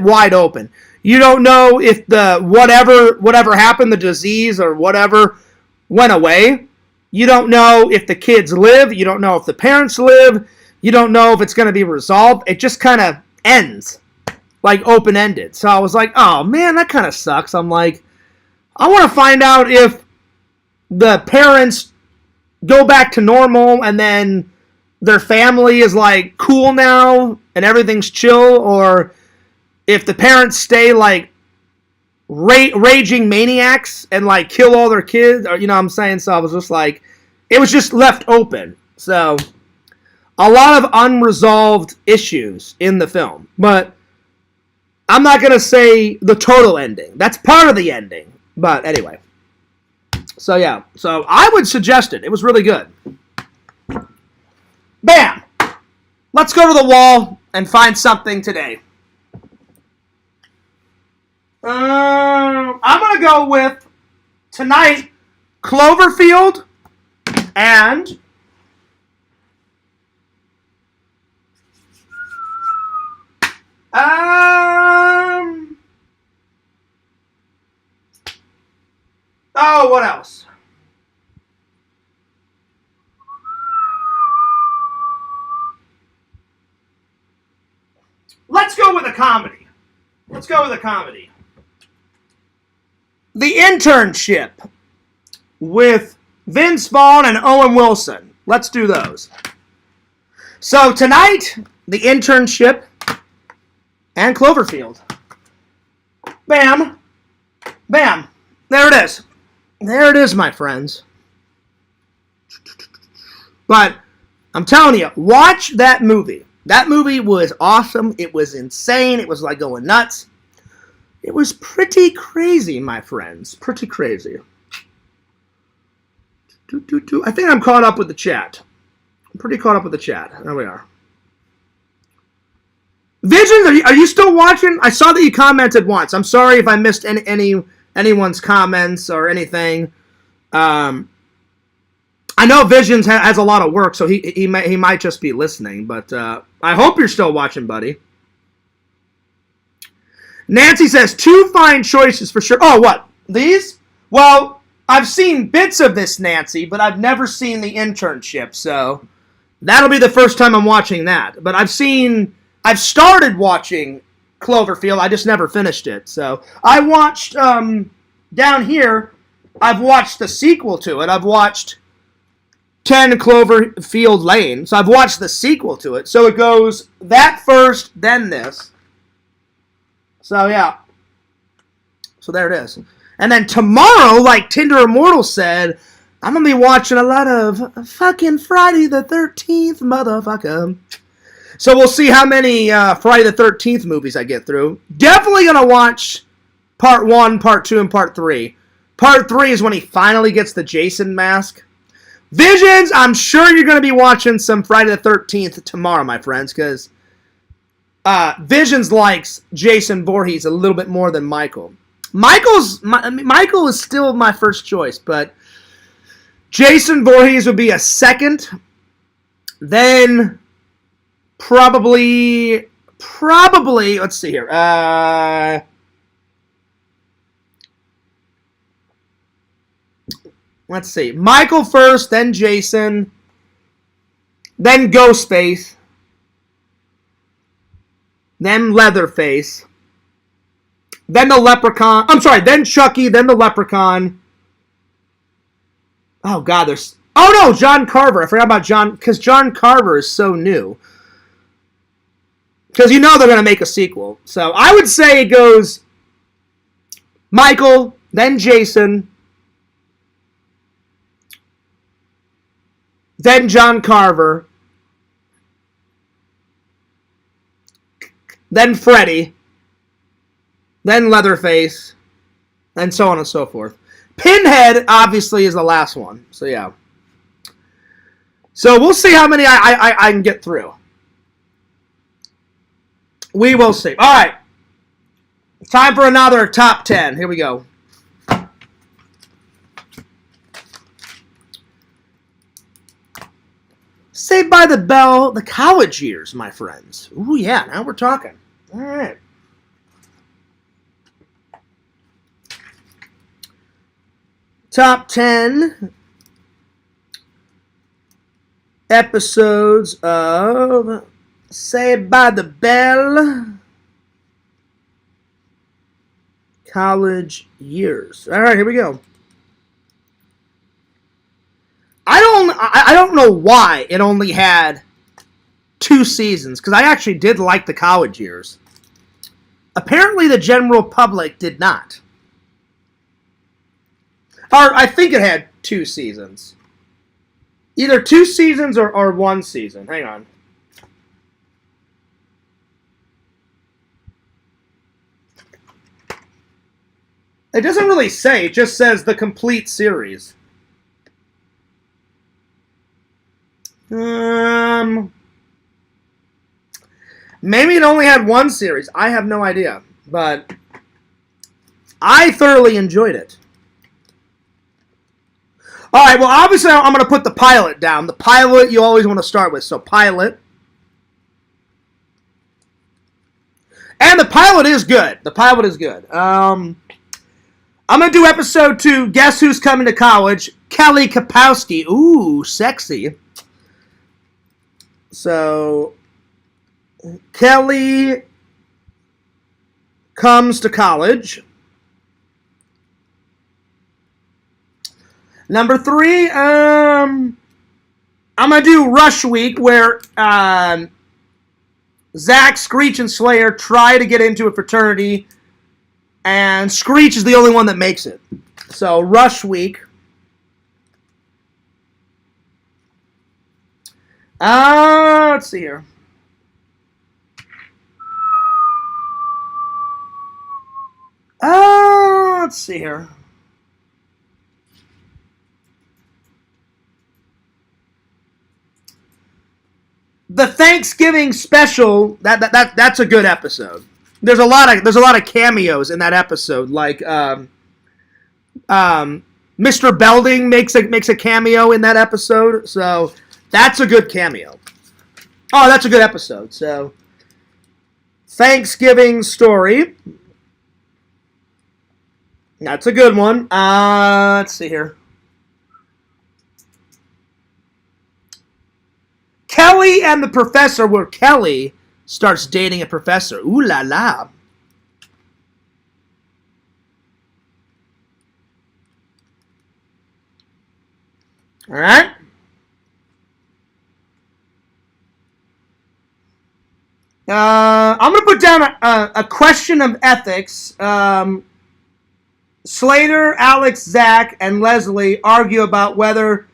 wide open. You don't know if the whatever happened, the disease or whatever, went away. You don't know if the kids live. You don't know if the parents live. You don't know if it's going to be resolved. It just kind of ends. Like open-ended. So I was like, oh man, that kind of sucks. I'm like, I want to find out if the parents go back to normal and then their family is like cool now and everything's chill, or if the parents stay like raging maniacs and like kill all their kids, or you know what I'm saying? So I was just like, it was just left open. So a lot of unresolved issues in the film, but I'm not going to say the total ending. That's part of the ending. But anyway. So yeah. So I would suggest it. It was really good. Bam! Let's go to the wall and find something today. I'm going to go with, tonight, Cloverfield and... oh, what else? Let's go with a comedy. The Internship with Vince Vaughn and Owen Wilson. Let's do those. So tonight, The Internship and Cloverfield. Bam. Bam. There it is. There it is, my friends. But I'm telling you, watch that movie. That movie was awesome. It was insane. It was like going nuts. It was pretty crazy, my friends. Pretty crazy. I think I'm caught up with the chat. I'm pretty caught up with the chat. There we are. Visions, are you still watching? I saw that you commented once. I'm sorry if I missed anyone's comments or anything. I know Visions has a lot of work, so he might just be listening. But I hope you're still watching, buddy. Nancy says, 2 fine choices for sure. Oh, what? These? Well, I've seen bits of this, Nancy, but I've never seen The Internship, so that'll be the first time I'm watching that. But I've started watching Cloverfield. I just never finished it. So I watched, down here, I've watched the sequel to it. I've watched 10 Cloverfield Lane. So I've watched the sequel to it. So it goes that first, then this. So yeah. So there it is. And then tomorrow, like Tinder Immortal said, I'm going to be watching a lot of fucking Friday the 13th, motherfucker. So we'll see how many Friday the 13th movies I get through. Definitely going to watch Part 1, Part 2, and Part 3. Part 3 is when he finally gets the Jason mask. Visions, I'm sure you're going to be watching some Friday the 13th tomorrow, my friends, because Visions likes Jason Voorhees a little bit more than Michael. Michael is still my first choice, but Jason Voorhees would be a second. Then probably, let's see here. Let's see. Michael first, then Jason. then Ghostface, then Leatherface, then the Leprechaun. I'm sorry, then Chucky, then the Leprechaun. Oh, God, there's... Oh, no, John Carver. I forgot about John, because John Carver is so new. Because you know they're going to make a sequel. So I would say it goes Michael, then Jason, then John Carver, then Freddy, then Leatherface, and so on and so forth. Pinhead, obviously, is the last one. So, yeah. So, we'll see how many I can get through. We will see. All right. Time for another top 10. Here we go. Saved by the Bell, the college years, my friends. Ooh, yeah. Now we're talking. All right. Top 10 episodes of Saved by the Bell college years. All right, here we go. I don't know why it only had 2 seasons, because I actually did like the college years. Apparently the general public did not. Or I think it had 2 seasons. Either 2 seasons or 1 season. Hang on. It doesn't really say. It just says the complete series. Maybe it only had 1 series. I have no idea. But I thoroughly enjoyed it. All right, well, obviously, I'm going to put the pilot down. The pilot you always want to start with. So, pilot. And the pilot is good. The pilot is good. I'm going to do episode 2, Guess Who's Coming to College? Kelly Kapowski. Ooh, sexy. So, Kelly comes to college. Number 3, I'm going to do Rush Week, where Zach, Screech, and Slayer try to get into a fraternity, and Screech is the only one that makes it. So, Rush Week. Let's see here. Let's see here. The Thanksgiving special, that's a good episode. There's a lot of cameos in that episode, like Mr. Belding makes a cameo in that episode, so that's a good cameo. Oh, that's a good episode. So, Thanksgiving story. That's a good one. Let's see here. Kelly and the Professor, where Kelly starts dating a professor. Ooh la la. All right. I'm going to put down a question of ethics. Slater, Alex, Zach, and Leslie argue about whether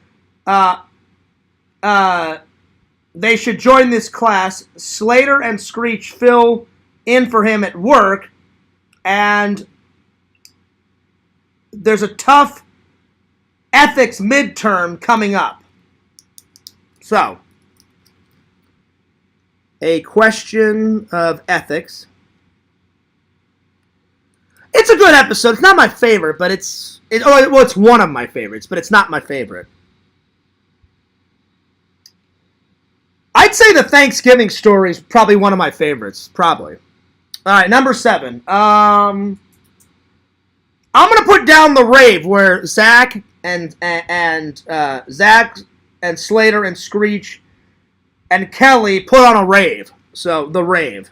they should join this class. Slater and Screech fill in for him at work, and there's a tough ethics midterm coming up. So, a question of ethics. It's a good episode. It's not my favorite, but it's one of my favorites, but it's not my favorite. I'd say the Thanksgiving story is probably one of my favorites. Probably. All right, number 7. I'm gonna put down the rave where Zach and Zach and Slater and Screech and Kelly put on a rave. So, the rave.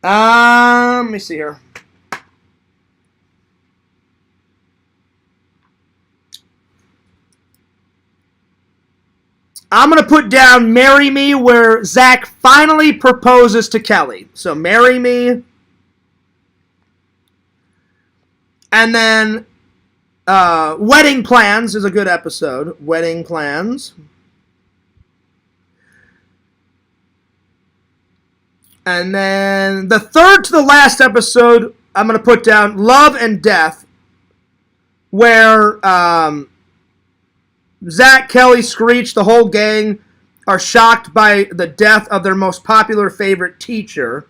Let me see here. I'm going to put down Marry Me, where Zach finally proposes to Kelly. So, Marry Me. And then, Wedding Plans is a good episode. Wedding Plans. And then, the third to the last episode, I'm going to put down Love and Death, where, Zach, Kelly, Screech, the whole gang are shocked by the death of their most popular favorite teacher,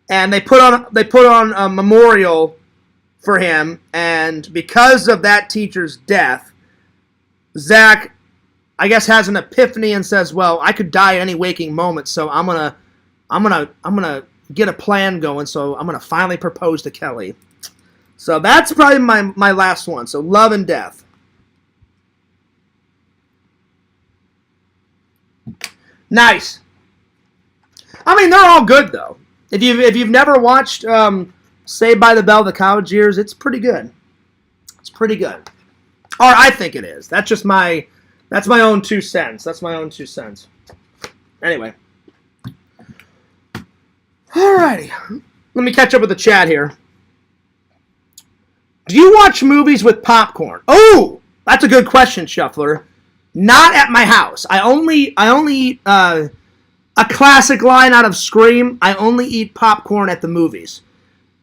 and they put on a memorial for him. And because of that teacher's death, Zach, I guess, has an epiphany and says, "Well, I could die at any waking moment, so I'm gonna get a plan going. So I'm gonna finally propose to Kelly." So that's probably my last one. So Love and Death. Nice. I mean, they're all good though. If you've never watched Saved by the Bell, the College Years, it's pretty good. It's pretty good. Or I think it is. That's my own 2 cents. That's my own 2 cents. Anyway. Alrighty. Let me catch up with the chat here. Do you watch movies with popcorn? Oh, that's a good question, Shuffler. Not at my house. I only eat a classic line out of Scream. I only eat popcorn at the movies.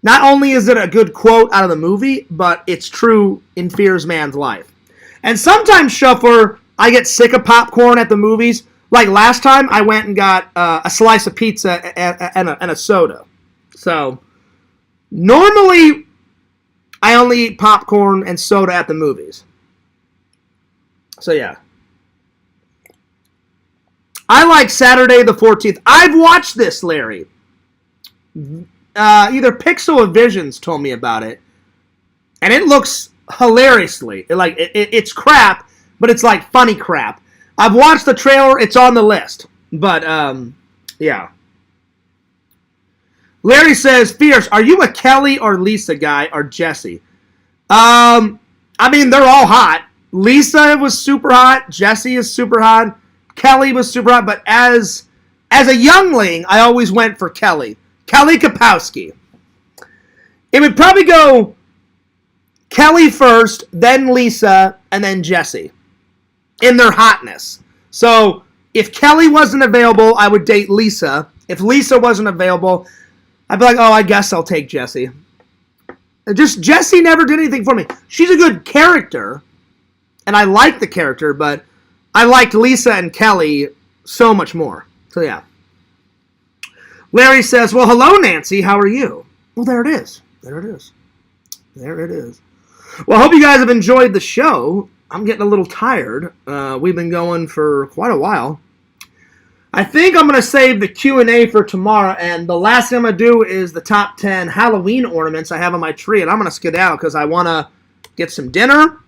Not only is it a good quote out of the movie, but it's true in Fear's Man's life. And sometimes, Shuffler, I get sick of popcorn at the movies. Like last time, I went and got a slice of pizza and a soda. So, normally, I only eat popcorn and soda at the movies. So, yeah. I like Saturday the 14th. I've watched this, Larry. Either Pixel or Visions told me about it. And it looks hilariously. It's crap, but it's like funny crap. I've watched the trailer. It's on the list. But, yeah. Larry says, Fierce, are you a Kelly or Lisa guy or Jesse? I mean, they're all hot. Lisa was super hot. Jesse is super hot. Kelly was super hot, but as a youngling, I always went for Kelly. Kelly Kapowski. It would probably go Kelly first, then Lisa, and then Jesse. In their hotness. So, if Kelly wasn't available, I would date Lisa. If Lisa wasn't available, I'd be like, oh, I guess I'll take Jesse. Just, Jesse never did anything for me. She's a good character, and I like the character, but I liked Lisa and Kelly so much more. So, yeah. Larry says, well, hello, Nancy. How are you? Well, there it is. There it is. There it is. Well, I hope you guys have enjoyed the show. I'm getting a little tired. We've been going for quite a while. I think I'm going to save the Q&A for tomorrow, and the last thing I'm going to do is the top 10 Halloween ornaments I have on my tree, and I'm going to skedaddle because I want to get some dinner.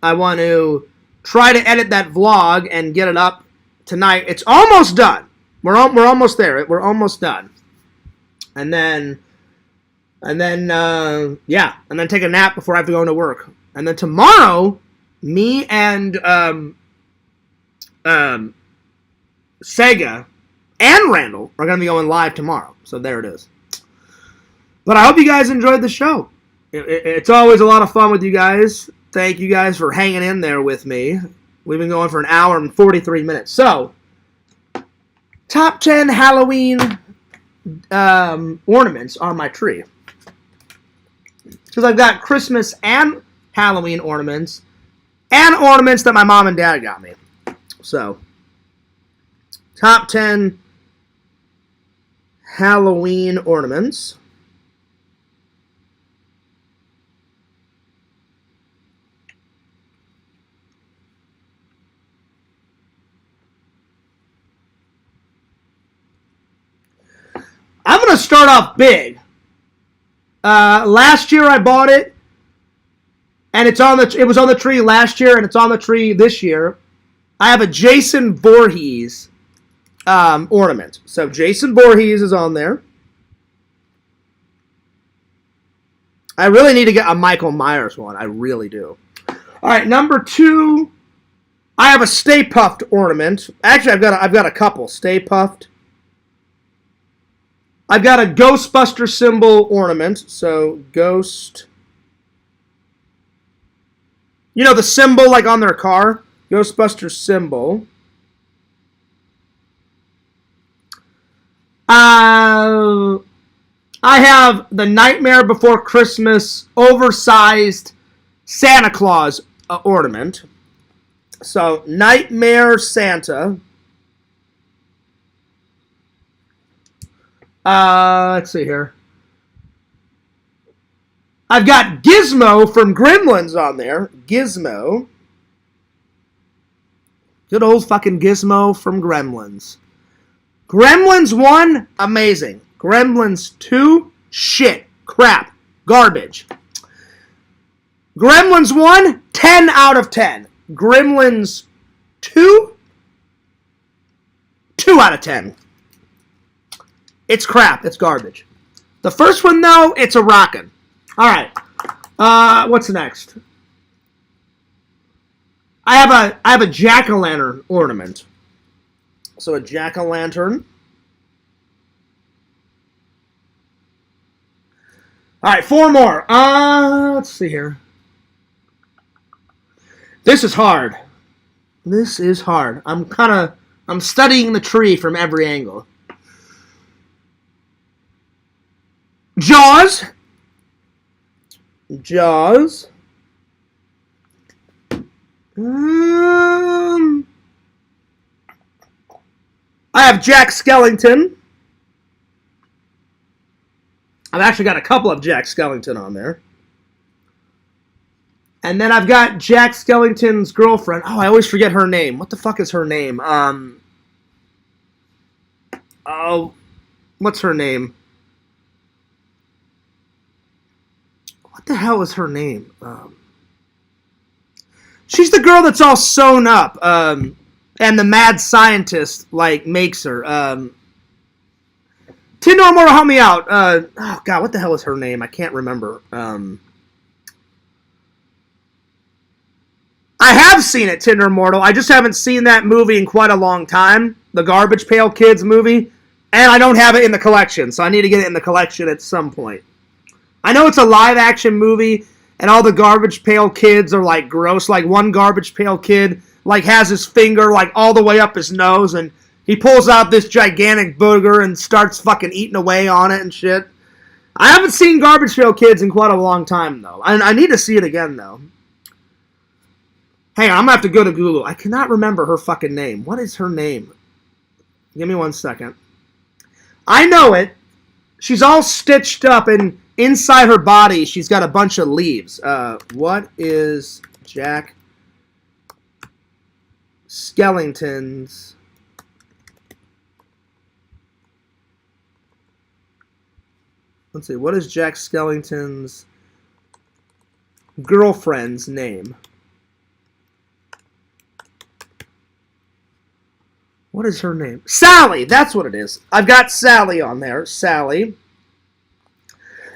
I want to try to edit that vlog and get it up tonight. It's almost done. We're almost there. We're almost done. And then take a nap before I have to go into work. And then tomorrow, me and Sega and Randall are going to be going live tomorrow. So there it is. But I hope you guys enjoyed the show. It's always a lot of fun with you guys. Thank you guys for hanging in there with me. We've been going for an hour and 43 minutes. So, top 10 Halloween ornaments on my tree. Because I've got Christmas and Halloween ornaments. And ornaments that my mom and dad got me. So, top 10 Halloween ornaments. I'm going to start off big. Last year I bought it and it was on the tree last year, and it's on the tree this year. I have a Jason Voorhees ornament. So Jason Voorhees is on there. I really need to get a Michael Myers one. I really do. All right, number 2, I have a Stay Puft ornament. Actually, I've got a couple. Stay Puft. I've got a Ghostbuster symbol ornament. So Ghost. You know the symbol like on their car? Ghostbuster symbol. I have the Nightmare Before Christmas oversized Santa Claus ornament. So, Nightmare Santa. Let's see here. I've got Gizmo from Gremlins on there. Gizmo. Good old fucking Gizmo from Gremlins. Gremlins 1, amazing. Gremlins 2, shit, crap, garbage. Gremlins 1, 10 out of 10. Gremlins 2, 2 out of 10. It's crap, it's garbage. The first one, though, it's a rockin'. All right, what's next? I have a jack-o'-lantern ornament. So a jack-o'-lantern. All right, 4 more. Let's see here. This is hard. This is hard. I'm studying the tree from every angle. Jaws. Jaws. I have Jack Skellington. I've actually got a couple of Jack Skellington on there. And then I've got Jack Skellington's girlfriend. Oh, I always forget her name. What the fuck is her name? Oh, what's her name? What the hell is her name? She's the girl that's all sewn up. And the mad scientist, makes her. Tinder Mortal, help me out. Oh, God, what the hell is her name? I can't remember. I have seen it, Tinder Mortal. I just haven't seen that movie in quite a long time. The Garbage Pail Kids movie. And I don't have it in the collection, so I need to get it in the collection at some point. I know it's a live-action movie, and all the Garbage Pail Kids are, gross. One Garbage Pail Kid, has his finger, all the way up his nose, and he pulls out this gigantic booger and starts fucking eating away on it and shit. I haven't seen Garbage Pail Kids in quite a long time, though. I need to see it again, though. Hang on, I'm going to have to go to Google. I cannot remember her fucking name. What is her name? Give me 1 second. I know it. She's all stitched up, and inside her body, she's got a bunch of leaves. What is Jack Skellington's... Let's see, what is Jack Skellington's girlfriend's name? What is her name? Sally! That's what it is. I've got Sally on there. Sally.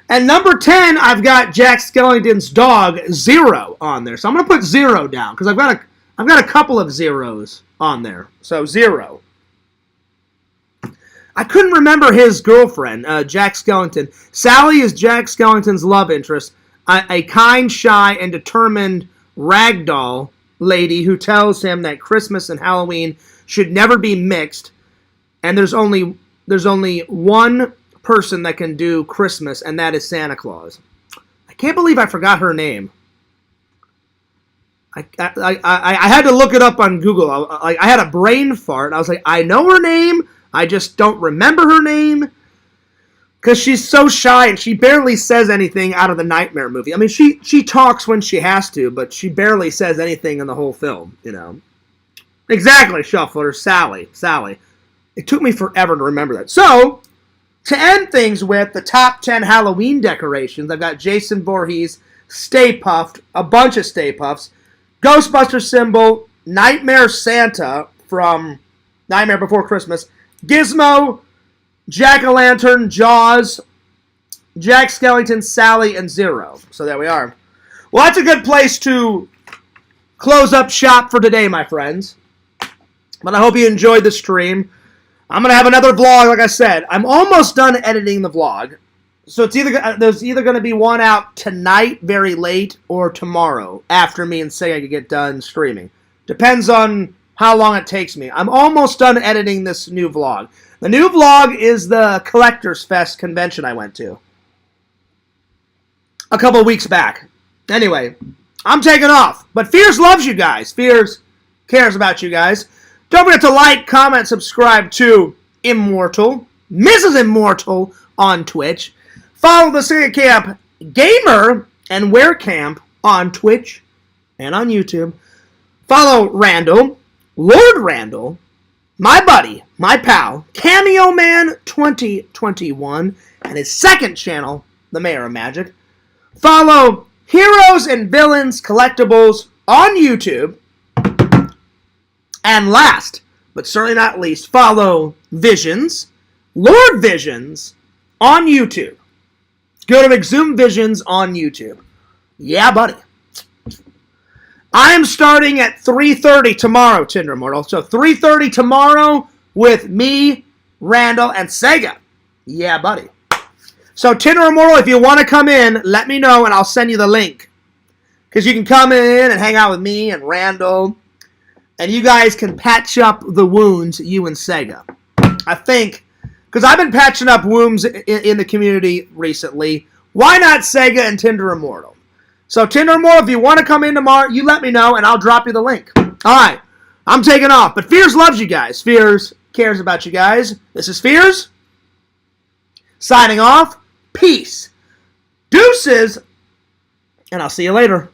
And number 10, I've got Jack Skellington's dog, Zero, on there. So I'm going to put Zero down, because I've got a couple of zeros on there. So, Zero. I couldn't remember his girlfriend, Jack Skellington. Sally is Jack Skellington's love interest, a kind, shy, and determined ragdoll lady who tells him that Christmas and Halloween should never be mixed, and there's only one person that can do Christmas, and that is Santa Claus. I can't believe I forgot her name. I had to look it up on Google. I had a brain fart. I was like, I know her name. I just don't remember her name. Because she's so shy and she barely says anything out of the Nightmare movie. I mean, she talks when she has to, but she barely says anything in the whole film, you know. Exactly, Shuffler. Sally. It took me forever to remember that. So, to end things with the top 10 Halloween decorations, I've got Jason Voorhees, Stay Puffed, a bunch of Stay Puffs, Ghostbuster symbol, Nightmare Santa from Nightmare Before Christmas, Gizmo, Jack-O-Lantern, Jaws, Jack Skellington, Sally, and Zero. So there we are. Well, that's a good place to close up shop for today, my friends. But I hope you enjoyed the stream. I'm going to have another vlog, like I said. I'm almost done editing the vlog. So there's either going to be one out tonight, very late, or tomorrow, after me and Sega get done streaming. Depends on how long it takes me. I'm almost done editing this new vlog. The new vlog is the Collectors Fest convention I went to a couple weeks back. Anyway, I'm taking off. But Fears loves you guys. Fears cares about you guys. Don't forget to like, comment, subscribe to Immortal, Mrs. Immortal on Twitch. Follow the Sega Camp Gamer and Wear Camp on Twitch and on YouTube. Follow Randall, Lord Randall, my buddy, my pal, Cameo Man 2021, and his second channel, The Mayor of Magic. Follow Heroes and Villains Collectibles on YouTube. And last, but certainly not least, follow Visions, Lord Visions, on YouTube. Go to Exhumed Visions on YouTube. Yeah, buddy. I am starting at 3:30 tomorrow, Tinder Immortal. So 3:30 tomorrow with me, Randall, and Sega. Yeah, buddy. So Tinder Immortal, if you want to come in, let me know and I'll send you the link. Because you can come in and hang out with me and Randall. And you guys can patch up the wounds, you and Sega. I think, because I've been patching up wounds in the community recently. Why not Sega and Tinder Immortal? So Tinder Immortal, if you want to come in tomorrow, you let me know and I'll drop you the link. Alright, I'm taking off. But Fears loves you guys. Fears cares about you guys. This is Fears. Signing off. Peace. Deuces. And I'll see you later.